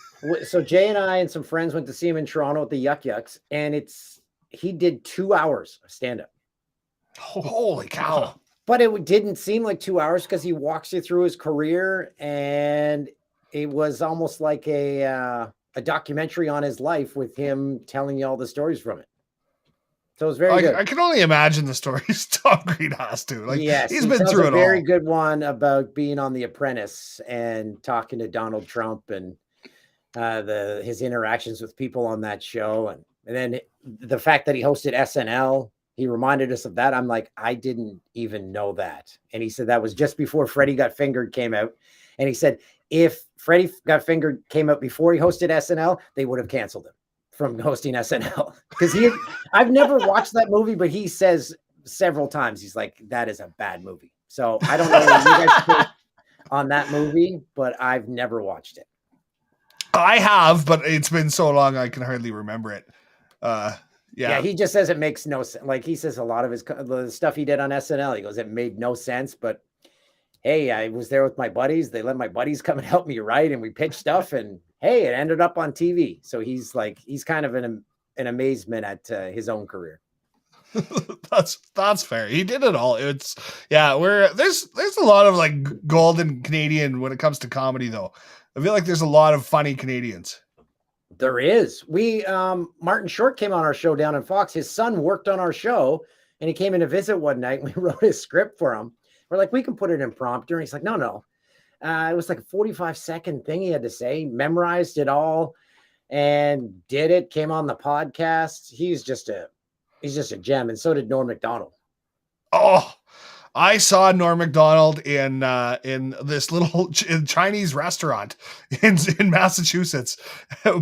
So Jay and I and some friends went to see him in Toronto at the Yuck Yucks, and he did 2 hours of stand-up. Holy cow. But it didn't seem like 2 hours because he walks you through his career, and it was almost like a documentary on his life with him telling you all the stories from it. So it was very good. I can only imagine the stories Tom Green has to. Like, yes, he's been through it all. Very good one about being on The Apprentice and talking to Donald Trump and his interactions with people on that show. And then the fact that he hosted SNL, he reminded us of that. I'm like, I didn't even know that. And he said that was just before Freddie Got Fingered came out. And he said, if Freddie Got Fingered came out before he hosted SNL, they would have canceled him from hosting SNL. Because I've never watched that movie, but he says several times, he's like, that is a bad movie. So I don't know what you guys think on that movie, but I've never watched it. I have, but it's been so long I can hardly remember it. Yeah, he just says it makes no sense. Like he says a lot of the stuff he did on SNL, he goes, it made no sense, but hey, I was there with my buddies. They let my buddies come and help me write, and we pitched stuff, and hey, it ended up on TV. So he's kind of in amazement at his own career. That's fair. He did it all. There's a lot of like golden Canadian when it comes to comedy, though. I feel like there's a lot of funny Canadians. There is. Martin Short came on our show down in Fox. His son worked on our show, and he came in to visit one night, and we wrote his script for him. We're like, we can put it in prompter. And he's like, no. It was like a 45-second thing he had to say, memorized it all and did it, came on the podcast. He's just a gem. And so did Norm Macdonald. Oh, I saw Norm Macdonald in this little Chinese restaurant in Massachusetts,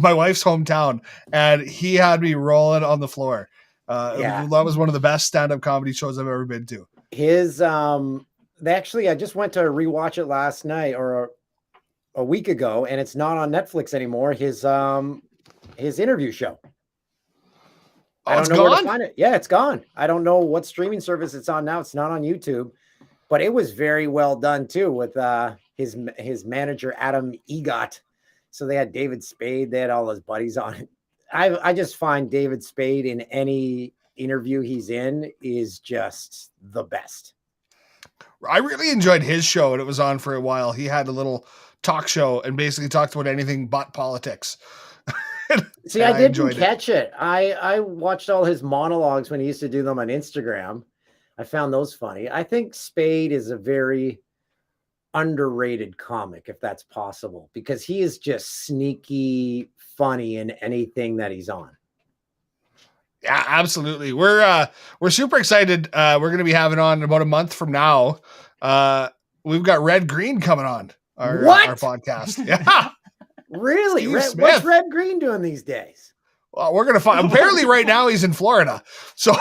my wife's hometown, and he had me rolling on the floor. That was one of the best stand-up comedy shows I've ever been to. His I just went to rewatch it last night or a week ago, and it's not on Netflix anymore. His interview show. I don't know where to find it. Yeah, it's gone. I don't know what streaming service it's on now. It's not on YouTube, but it was very well done too with his manager Adam Egot. So they had David Spade. They had all his buddies on it. I just find David Spade in any interview he's in is just the best. I really enjoyed his show, and it was on for a while. He had a little talk show and basically talked about anything but politics. See, I didn't catch it. I watched all his monologues when he used to do them on Instagram. I found those funny. I think Spade is a very underrated comic, if that's possible, because he is just sneaky funny in anything that he's on. Yeah, absolutely. We're super excited. We're going to be having on about a month from now. We've got Red Green coming on our podcast. Yeah. Really? What's Red Green doing these days? Well, we're going to find, apparently right now he's in Florida. So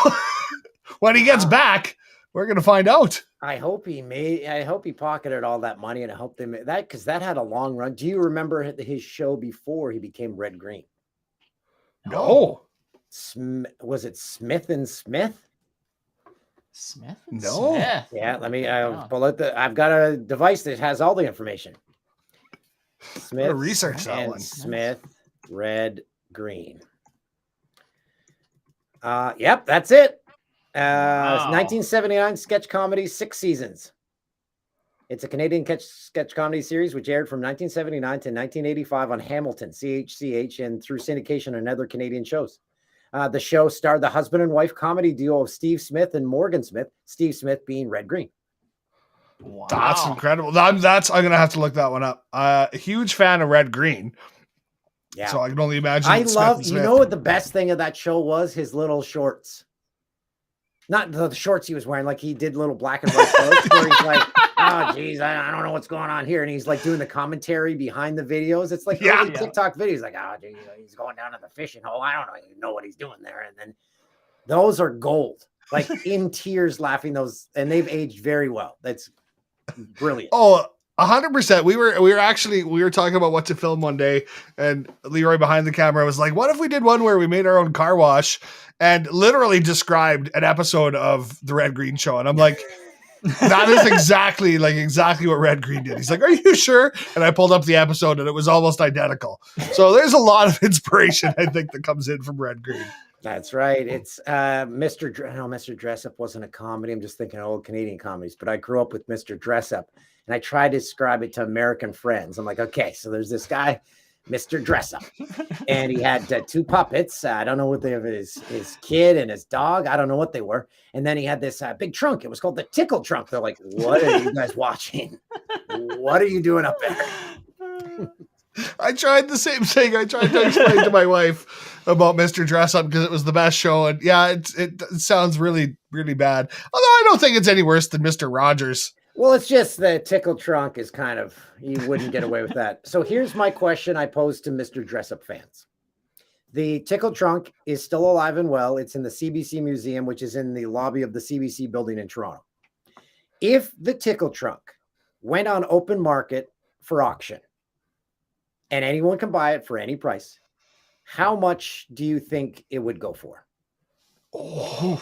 when he gets back, we're going to find out. I hope he pocketed all that money, and I hope they made that, because that had a long run. Do you remember his show before he became Red Green? No. Was it Smith and Smith? Smith? No. Smith. Yeah, let me pull out I've got a device that has all the information. Smith research that one. Smith, Red Green. Yep, that's it. 1979 sketch comedy, 6 seasons. It's a Canadian sketch comedy series which aired from 1979 to 1985 on Hamilton, CHCH, and through syndication on other Canadian shows. The show starred the husband and wife comedy duo of Steve Smith and Morgan Smith, Steve Smith being Red Green. Wow. That's incredible. I'm going to have to look that one up. A huge fan of Red Green. Yeah. So I can only imagine. You know what the best thing of that show was? His little shorts. Not the shorts he was wearing, like he did little black and white shorts where he's like, oh, geez, I don't know what's going on here. And he's like doing the commentary behind the videos. It's like TikTok videos, like, oh, geez, he's going down to the fishing hole. I don't even know what he's doing there. And then those are gold, like in tears laughing those. And they've aged very well. That's brilliant. Oh, 100%. We were talking about what to film one day, and Leroy behind the camera was like, what if we did one where we made our own car wash and literally described an episode of the Red Green Show? And I'm like, that is exactly what Red Green did. He's like, are you sure? And I pulled up the episode and it was almost identical. So there's a lot of inspiration, I think, that comes in from Red Green. That's right. It's Mr. Dressup wasn't a comedy. I'm just thinking of old Canadian comedies, but I grew up with Mr. Dressup, and I tried to describe it to American friends. I'm like, okay, so there's this guy, Mr. Dressup, and he had 2 puppets. I don't know what they were, his kid and his dog. I don't know what they were. And then he had this big trunk. It was called the Tickle Trunk. They're like, what are you guys watching? What are you doing up there? I tried the same thing. I tried to explain to my wife about Mr. Dressup because it was the best show. And yeah, it sounds really, really bad. Although I don't think it's any worse than Mr. Rogers. Well, it's just the Tickle Trunk is kind of, you wouldn't get away with that. So here's my question I posed to Mr. Dressup fans. The Tickle Trunk is still alive and well. It's in the CBC Museum, which is in the lobby of the CBC building in Toronto. If the Tickle Trunk went on open market for auction, and anyone can buy it for any price, how much do you think it would go for? Oh,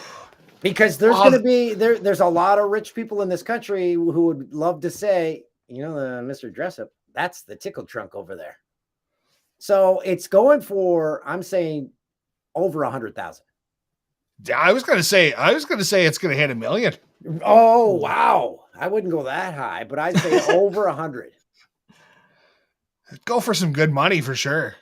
because there's going to be there's a lot of rich people in this country who would love to say, you know, Mr. Dressup, that's the Tickle Trunk over there. So it's going for, I'm saying, over 100,000. Yeah, I was gonna say it's gonna hit $1 million. Oh wow, I wouldn't go that high, but I'd say over 100. Go for some good money for sure.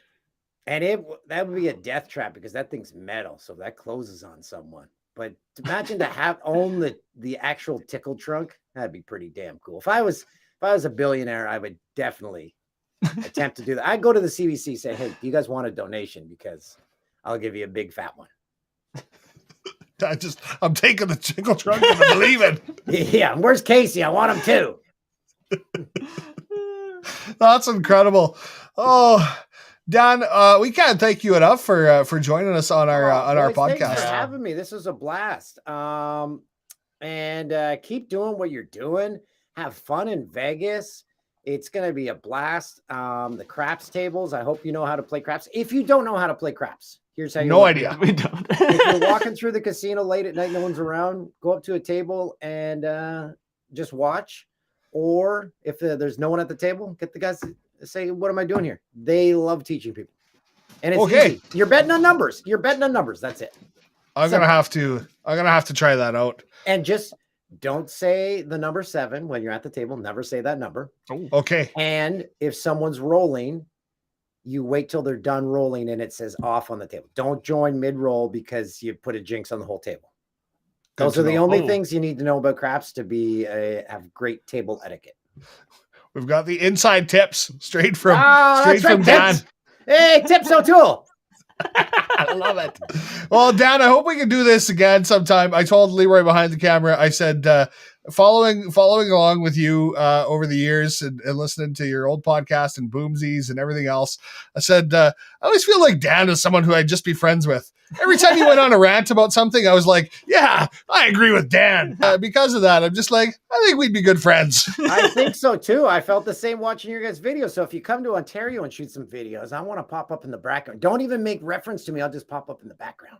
And that would be a death trap because that thing's metal, so that closes on someone. But imagine to own the actual Tickle Trunk, that'd be pretty damn cool. If I was a billionaire, I would definitely attempt to do that. I'd go to the CBC, say, hey, do you guys want a donation? Because I'll give you a big fat one. I'm taking the jingle trunk and I'm leaving. Yeah, where's Casey? I want him too. That's incredible. Oh, Dan, we can't thank you enough for joining us on our podcast. Thanks for having me. This was a blast. And keep doing what you're doing. Have fun in Vegas. It's gonna be a blast. The craps tables. I hope you know how to play craps. If you don't know how to play craps, here's how you. No idea. We don't. If you're walking through the casino late at night, no one's around, go up to a table and just watch. Or if there's no one at the table, get the guys to say, "What am I doing here?" They love teaching people, and it's easy. You're betting on numbers. That's it. I'm gonna have to try that out. And just don't say the number 7 when you're at the table. Never say that number. Okay. And if someone's rolling, you wait till they're done rolling and it says off on the table. Don't join mid-roll because you put a jinx on the whole table. Those are the only things you need to know about craps to have great table etiquette. We've got the inside tips straight from Dan. Hey, Tips O'Toole. I love it. Well, Dan, I hope we can do this again sometime. I told Leroy behind the camera, I said, following along with you over the years and listening to your old podcast and Boomsies and everything else, I said, I always feel like Dan is someone who I'd just be friends with. Every time you went on a rant about something, I was like, yeah, I agree with Dan. Because of that, I'm just like, I think we'd be good friends. I think so too. I felt the same watching your guys' videos. So if you come to Ontario and shoot some videos, I want to pop up in the background. Don't even make reference to me. I'll just pop up in the background.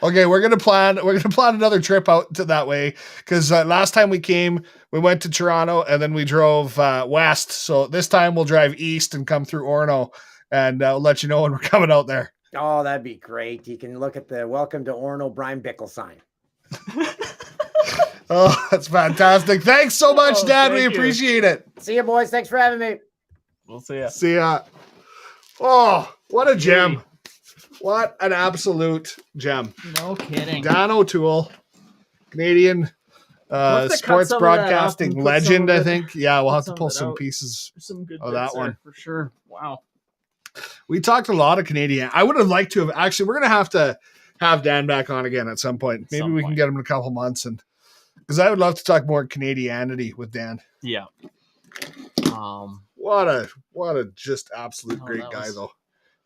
Okay, we're gonna plan another trip out to that way because last time we came, we went to Toronto and then we drove west. So this time we'll drive east and come through Orono, and I'll let you know when we're coming out there. Oh, that'd be great. You can look at the Welcome to Orono Brian Bickle sign. Oh, that's fantastic. Thanks so much, Dad. We appreciate it. See you, boys. Thanks for having me. We'll see ya. See ya. Oh, what a gem. What an absolute gem. No kidding. Dan O'Toole, Canadian sports broadcasting legend, I think. Yeah, we'll have to pull some pieces of that one. For sure. Wow. We talked a lot of Canadian. I would have liked to have actually, we're going to have Dan back on again at some point. Maybe we can get him in a couple months, and because I would love to talk more Canadianity with Dan. Yeah. What a just absolute great guy though.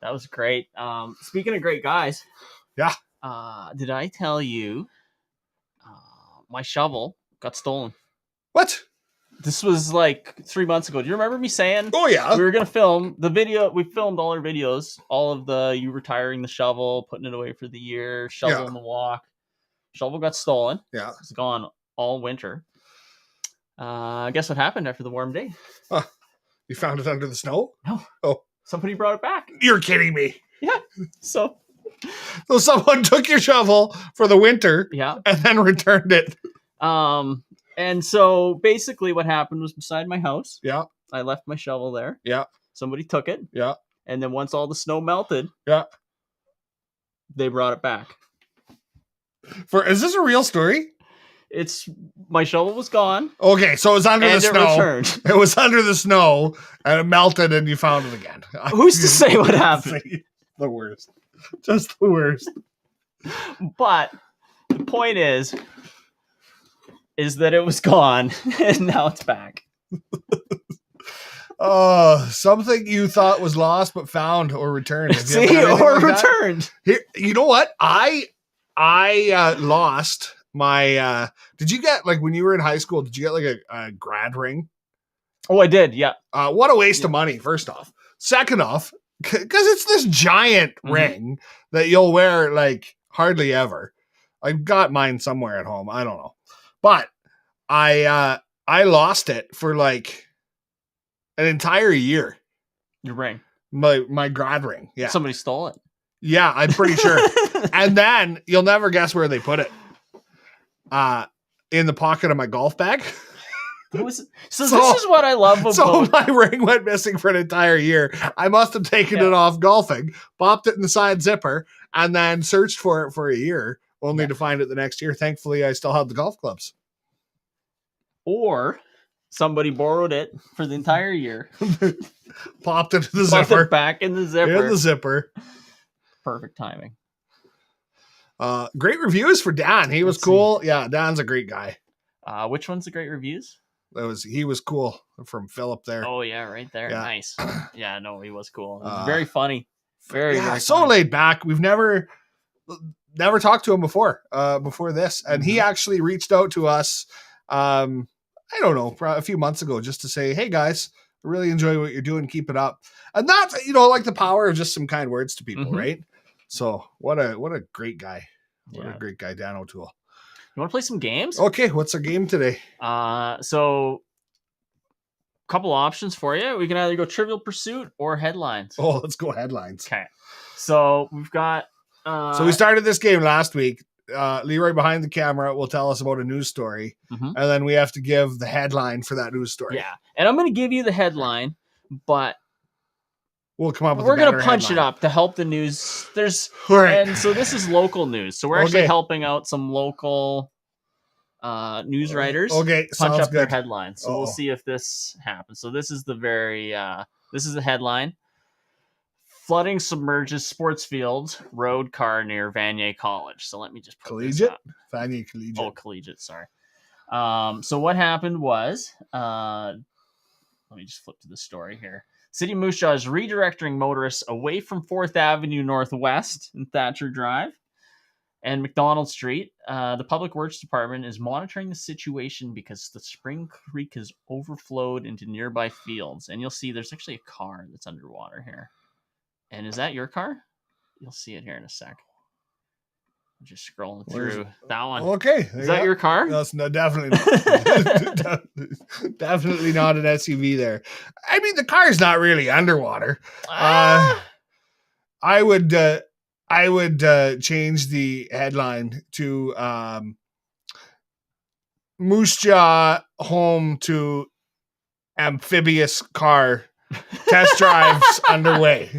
That was great. Speaking of great guys. Yeah. Did I tell you my shovel got stolen? What? This was like 3 months ago. Do you remember me saying? Oh yeah. We were gonna film the video. We filmed all our videos, all of you retiring the shovel, putting it away for the year, shovel in the walk. Shovel got stolen. Yeah. It's gone all winter. Guess what happened after the warm day? Huh. You found it under the snow? No. Oh. Somebody brought it back. You're kidding me. Yeah. So someone took your shovel for the winter. Yeah. And then returned it. And so basically what happened was beside my house. Yeah. I left my shovel there. Yeah. Somebody took it. Yeah. And then once all the snow melted. Yeah. They brought it back. Is this a real story? My shovel was gone. Okay, so it was under the snow. Returned. It was under the snow and it melted and you found it again. Who's to say what happened? The worst. Just the worst. But the point is that it was gone and now it's back. Something you thought was lost but found or returned. Returned. Here, you know what? I lost my did you get, like, when you were in high school, did you get like a grad ring? Oh, I did. Yeah. What a waste of money, first off. Second off, because it's this giant ring that you'll wear like hardly ever. I've got mine somewhere at home. I don't know. But I lost it for like an entire year. Your ring. My grad ring. Yeah. Somebody stole it. Yeah, I'm pretty sure. And then you'll never guess where they put it. In the pocket of my golf bag. This is what I love about. So my ring went missing for an entire year. I must have taken it off golfing, popped it in the side zipper, and then searched for it for a year, only to find it the next year. Thankfully, I still had the golf clubs. Or somebody borrowed it for the entire year. Popped it in the zipper. It back in the zipper. In the zipper. Perfect timing. Great reviews for Dan. He was cool. Yeah, Dan's a great guy. Which one's the great reviews? He was cool from Philip there. Oh yeah, right there. Yeah. Nice. Yeah, no, he was cool. It was very funny. Very so funny. Laid back. We've never talked to him before this, and he actually reached out to us. I don't know, a few months ago, just to say, hey guys, I really enjoy what you're doing. Keep it up. And that's, like the power of just some kind words to people, right? So what a great guy. What a great guy, Dan O'Toole. You want to play some games? Okay, what's our game today? So couple options for you. We can either go Trivial Pursuit or headlines. Oh, let's go headlines. Okay. So we've got so we started this game last week. Leroy behind the camera will tell us about a news story, and then we have to give the headline for that news story. Yeah, and I'm going to give you the headline, but we'll come up with. We're going to punch it up to help the news. And so this is local news. So we're actually helping out some local news writers. Okay, punch up their headlines. So we'll see if this happens. So this is the this is the headline. Flooding submerges sports fields, road car near Vanier College. So let me just put Collegiate? This up. Vanier Collegiate. Oh, Collegiate, sorry. So what happened was, let me just flip to the story here. City of Moose Jaw is redirecting motorists away from 4th Avenue Northwest and Thatcher Drive and McDonald Street. The Public Works Department is monitoring the situation because the Spring Creek has overflowed into nearby fields. And you'll see there's actually a car that's underwater here. And is that your car? You'll see it here in a sec. I'm just scrolling through that one. Okay. Is that your car? That's definitely not. Definitely not an SUV there. I mean, the car's not really underwater. I would change the headline to Moose Jaw home to amphibious car test drives underway.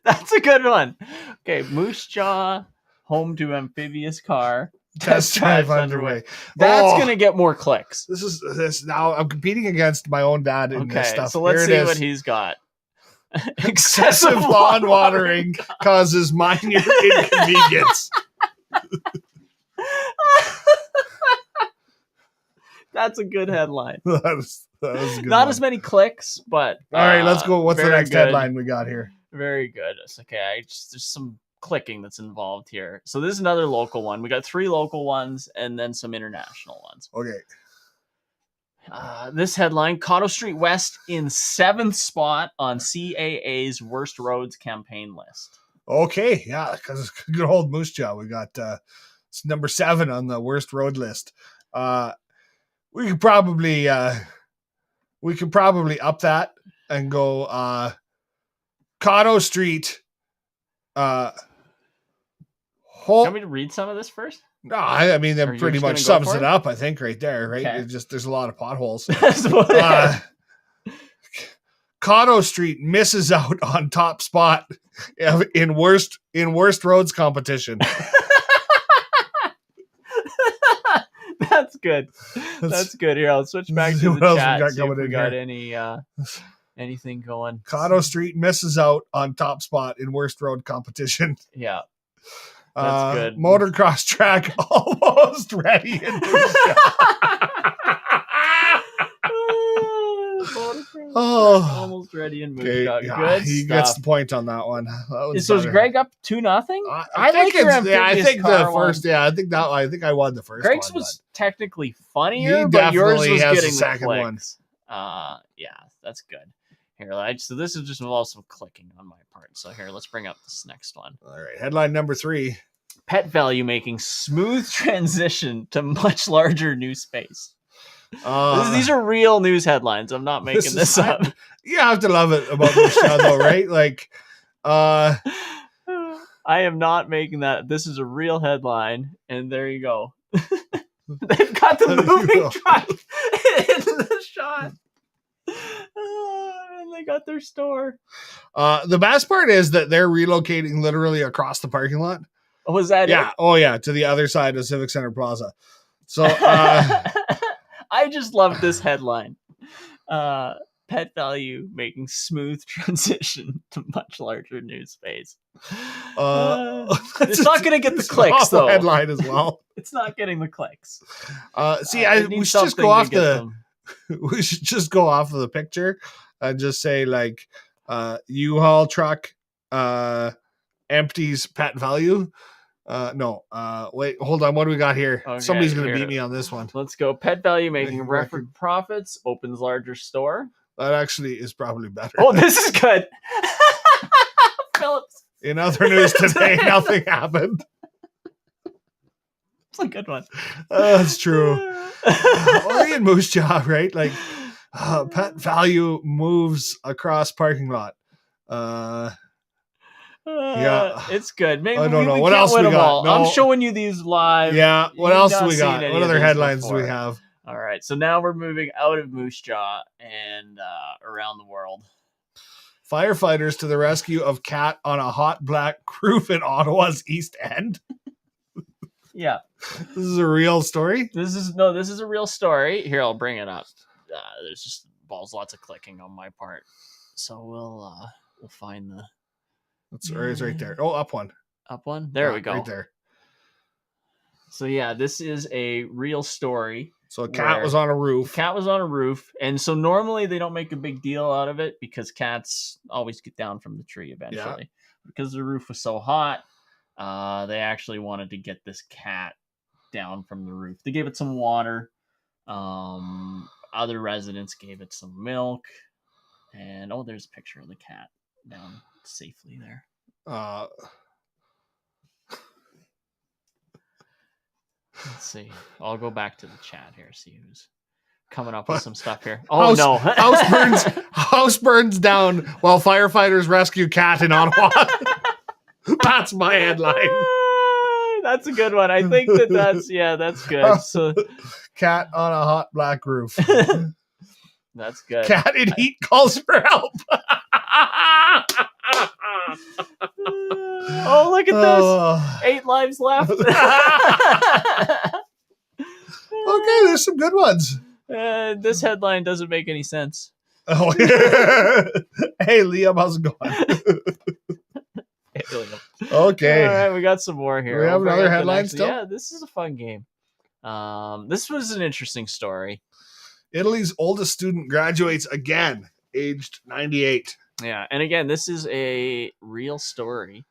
That's a good one. Okay, Moose Jaw home to amphibious car test drive underway. That's gonna get more clicks. This now I'm competing against my own dad in this stuff. So let's see what he's got. Excessive lawn watering causes minor inconvenience. That's a good headline. That was a good Not one. As many clicks, but all right, let's go. What's the next headline we got here? Very good. It's okay. There's some clicking that's involved here. So this is another local one. We got 3 local ones and then some international ones. Okay. This headline: Cotto Street West in 7th spot on CAA's worst roads campaign list. Okay, yeah, because good old Moose Jaw. We got it's number 7 on the worst road list. We could probably up that and go Cotto Street. Want me to read some of this first? No, I mean that pretty much sums it up. I think right there, right? Okay. There's a lot of potholes. Cotto Street misses out on top spot in worst roads competition. That's good. That's good. Here, I'll switch back to the chat. See if we got any anything going. Cotto Street misses out on top spot in worst road competition. Yeah. That's good. Motocross track almost ready. Almost ready in Moose Jaw. Good he stuff. Gets the point on that one. So is Greg up 2-0? I think the first. Yeah, I think I won the first. Greg's was technically funnier, but yours was getting the second one. Yeah, that's good. Here, so this is just involves some clicking on my part. So here, let's bring up this next one. All right, headline number 3. Pet value making smooth transition to much larger new space. These are real news headlines. I'm not making this up. You have to love it about this show, though, right? Like, I am not making that. This is a real headline, and there you go. They've got the moving truck in the shot. And they got their store. The best part is that they're relocating literally across the parking lot. Oh, was that it? Oh, yeah, to the other side of Civic Center Plaza. So, I just love this headline. Pet Value making smooth transition to much larger news space. It's not going to get the clicks, though. Headline as well. It's not getting the clicks. We should just go off we should just go off of the picture and just say like U-Haul truck empties Pet Value. Wait, hold on. What do we got here? Okay, somebody's going to beat me on this one. Let's go. Pet Value making record profits, opens larger store. That actually is probably better. Oh, this is good. Phillips. In other news today, nothing happened. It's a good one. That's true. Only in Moose Jaw, right? Like, Pet Value moves across parking lot. Yeah, it's good. Maybe I don't know what else we got. No. I'm showing you these live. Yeah, what else do we got? What other headlines do we have? All right, so now we're moving out of Moose Jaw and around the world. Firefighters to the rescue of cat on a hot black roof in Ottawa's East End. Yeah, this is a real story. This is a real story. Here, I'll bring it up. There's just lots of clicking on my part, so we'll find the. It's right there. Oh, up one. Up one. There we go. Right there. So yeah, this is a real story. So a cat was on a roof. Cat was on a roof, and so normally they don't make a big deal out of it because cats always get down from the tree eventually. Yeah. Because the roof was so hot, they actually wanted to get this cat down from the roof. They gave it some water. Other residents gave it some milk, and there's a picture of the cat down safely there. Let's see. I'll go back to the chat here, see who's coming up with some stuff here. Oh, no. House burns down while firefighters rescue cat in Ottawa. That's my headline. That's a good one. I think that's good. So, cat on a hot black roof. That's good. Cat in heat calls for help. Oh, look at this. 8 lives left. Okay, there's some good ones. This headline doesn't make any sense. Oh, hey, Liam, how's it going? Hey, Liam. Okay. All right, we got some more here. Do we have another headline still? Yeah, this is a fun game. This was an interesting story. Italy's oldest student graduates again, aged 98. Yeah, and again, this is a real story.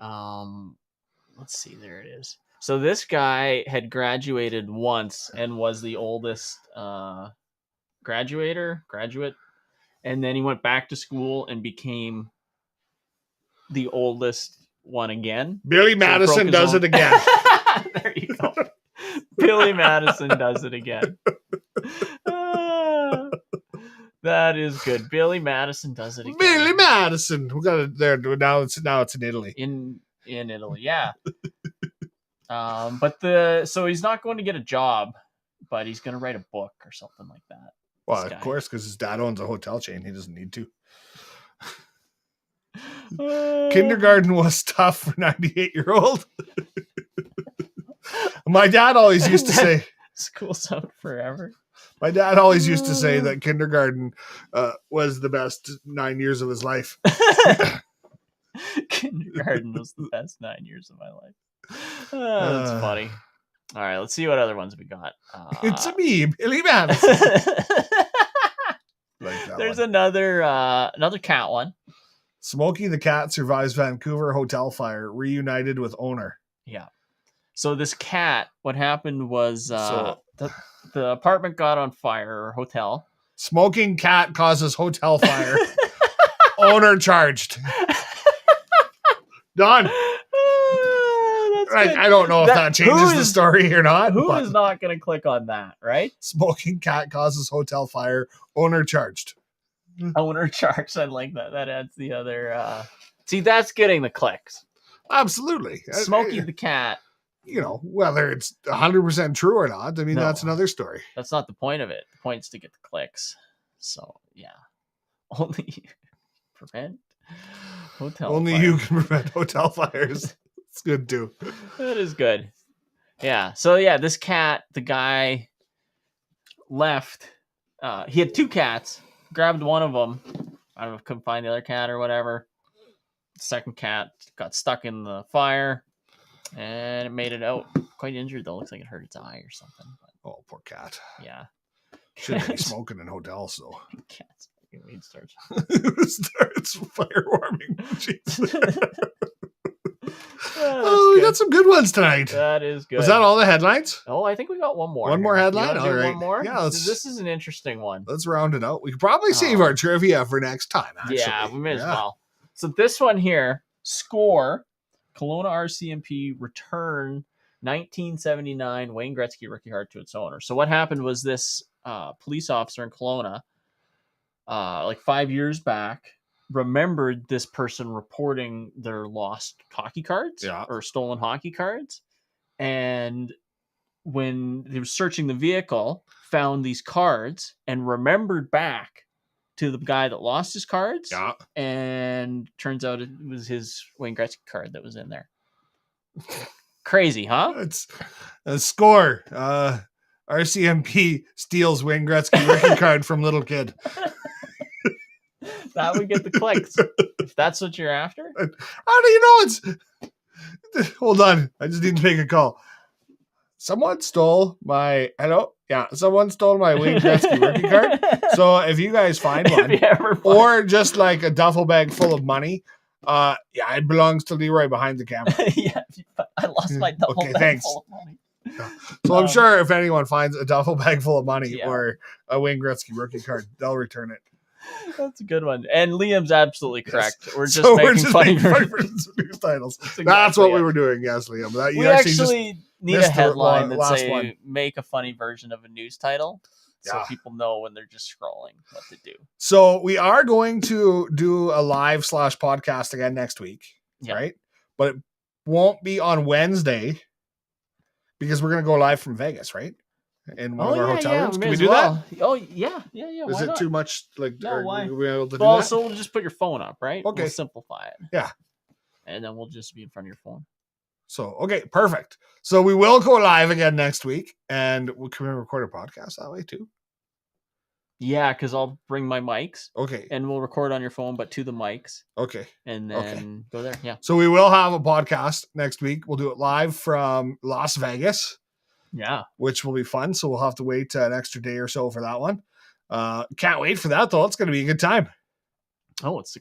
Let's see, there it is. So this guy had graduated once and was the oldest graduate, and then he went back to school and became the oldest one again. Billy Madison does it again. There you go. Billy Madison does it again. That is good. Billy Madison does it again. Billy Madison. We got it there. Now it's in Italy. In Italy, yeah. So he's not going to get a job, but he's going to write a book or something like that. Well, of course, because his dad owns a hotel chain. He doesn't need to. Kindergarten was tough for 98-year-old. My dad always used to say, "School's out forever." My dad always used to say that kindergarten was the best 9 years of his life. Kindergarten was the best 9 years of my life. That's funny. All right, let's see what other ones we got. It's me, Billy Madison. There's another cat one. Smokey the cat survives Vancouver hotel fire, reunited with owner. Yeah. So this cat, what happened was the apartment got on fire, or hotel. Smoking cat causes hotel fire. Owner charged. Done. Right, I don't know if that changes the story or not. Who is not going to click on that, right? Smoking cat causes hotel fire. Owner charged. Owner charged. I like that. That adds the other. See, that's getting the clicks. Absolutely. Smokey the cat. You know, whether it's 100% true or not, I mean, that's another story. That's not the point of it. The point is to get the clicks. So, yeah. Only prevent hotel Only fires. You can prevent hotel fires. It's good, too. That is good. Yeah. So, yeah, this cat, the guy left. He had 2 cats. grabbed one of them. I don't know if couldn't find the other cat or whatever. The second cat got stuck in the fire, and it made it out. Quite injured though. Looks like it hurt its eye or something. But, oh, poor cat. Yeah. Shouldn't be smoking in hotels though. Cat's weed starts. Starts fire warming. Oh, we got some good ones tonight. That is good. Was that all the headlines? Oh, I think we got one more. One more headline? All right. One more? Yeah, this is an interesting one. Let's round it out. We could probably save our trivia for next time, actually. Yeah, we may as well. So this one here, score, Kelowna RCMP return 1979 Wayne Gretzky rookie card to its owner. So what happened was this police officer in Kelowna, like 5 years back, remembered this person reporting their lost hockey cards or stolen hockey cards. And when he was searching the vehicle, found these cards and remembered back to the guy that lost his cards. Yeah. And turns out it was his Wayne Gretzky card that was in there. Crazy, huh? It's a score. RCMP steals Wayne Gretzky rookie card from little kid. That would get the clicks. If that's what you're after. How do you know it's... Hold on. I just need to make a call. Someone stole my... Hello? Yeah, someone stole my Wayne Gretzky rookie card. So if you guys find one, or just like a duffel bag full of money, it belongs to Leroy behind the camera. Yeah, I lost my duffel bag full of money. Yeah. So I'm sure if anyone finds a duffel bag full of money or a Wayne Gretzky rookie card, they'll return it. That's a good one. And Liam's absolutely correct. Yes. We're just making funny versions of news titles. Exactly That's what we were doing, yes, Liam. We actually need a headline that say make a funny version of a news title. So people know when they're just scrolling what to do. So we are going to do a live /podcast again next week, right? But it won't be on Wednesday because we're going to go live from Vegas, right? In one of our hotel rooms. Can we do that? Oh, yeah. Is it too much? Like, no, why? Are we able to do that? So we'll just put your phone up, right? Okay. We'll simplify it. Yeah. And then we'll just be in front of your phone. So, okay, perfect. So we will go live again next week, and can we record a podcast that way too? Yeah, because I'll bring my mics. Okay. And we'll record on your phone, but to the mics. Okay. And then go there. Yeah. So we will have a podcast next week. We'll do it live from Las Vegas. Yeah. Which will be fun. So we'll have to wait an extra day or so for that one. Can't wait for that though. It's going to be a good time. Oh, it's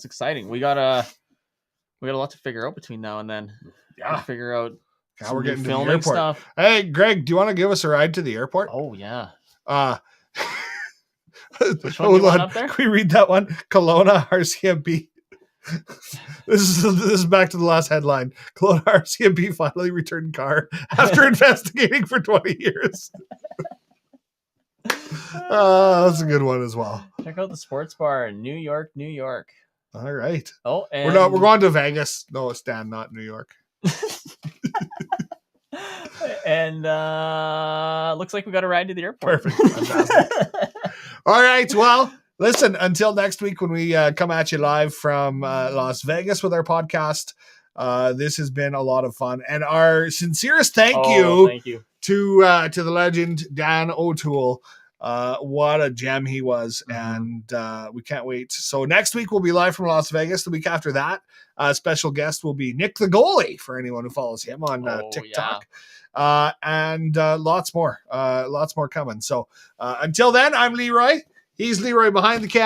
exciting. We got a lot to figure out between now and then. Yeah. Figure out how we're getting filming to the airport. Stuff. Hey, Greg, do you want to give us a ride to the airport? Oh yeah. Which one up there? Can we read that one? Kelowna RCMP. This is back to the last headline. Kelowna RCMP finally returned car after investigating for 20 years. That's a good one as well. Check out the sports bar in New York, New York. All right. Oh, and we're going to Vegas. No, Stan, not New York. And looks like we got a ride to the airport. Perfect. Fantastic. All right. Well, listen, until next week when we come at you live from Las Vegas with our podcast, this has been a lot of fun. And our sincerest thank you to the legend, Dan O'Toole. What a gem he was. And we can't wait. So next week we'll be live from Las Vegas. The week after that, special guest will be Nick the Goalie for anyone who follows him on TikTok. And lots more coming. So until then, I'm Leroy. He's Leroy behind the camera.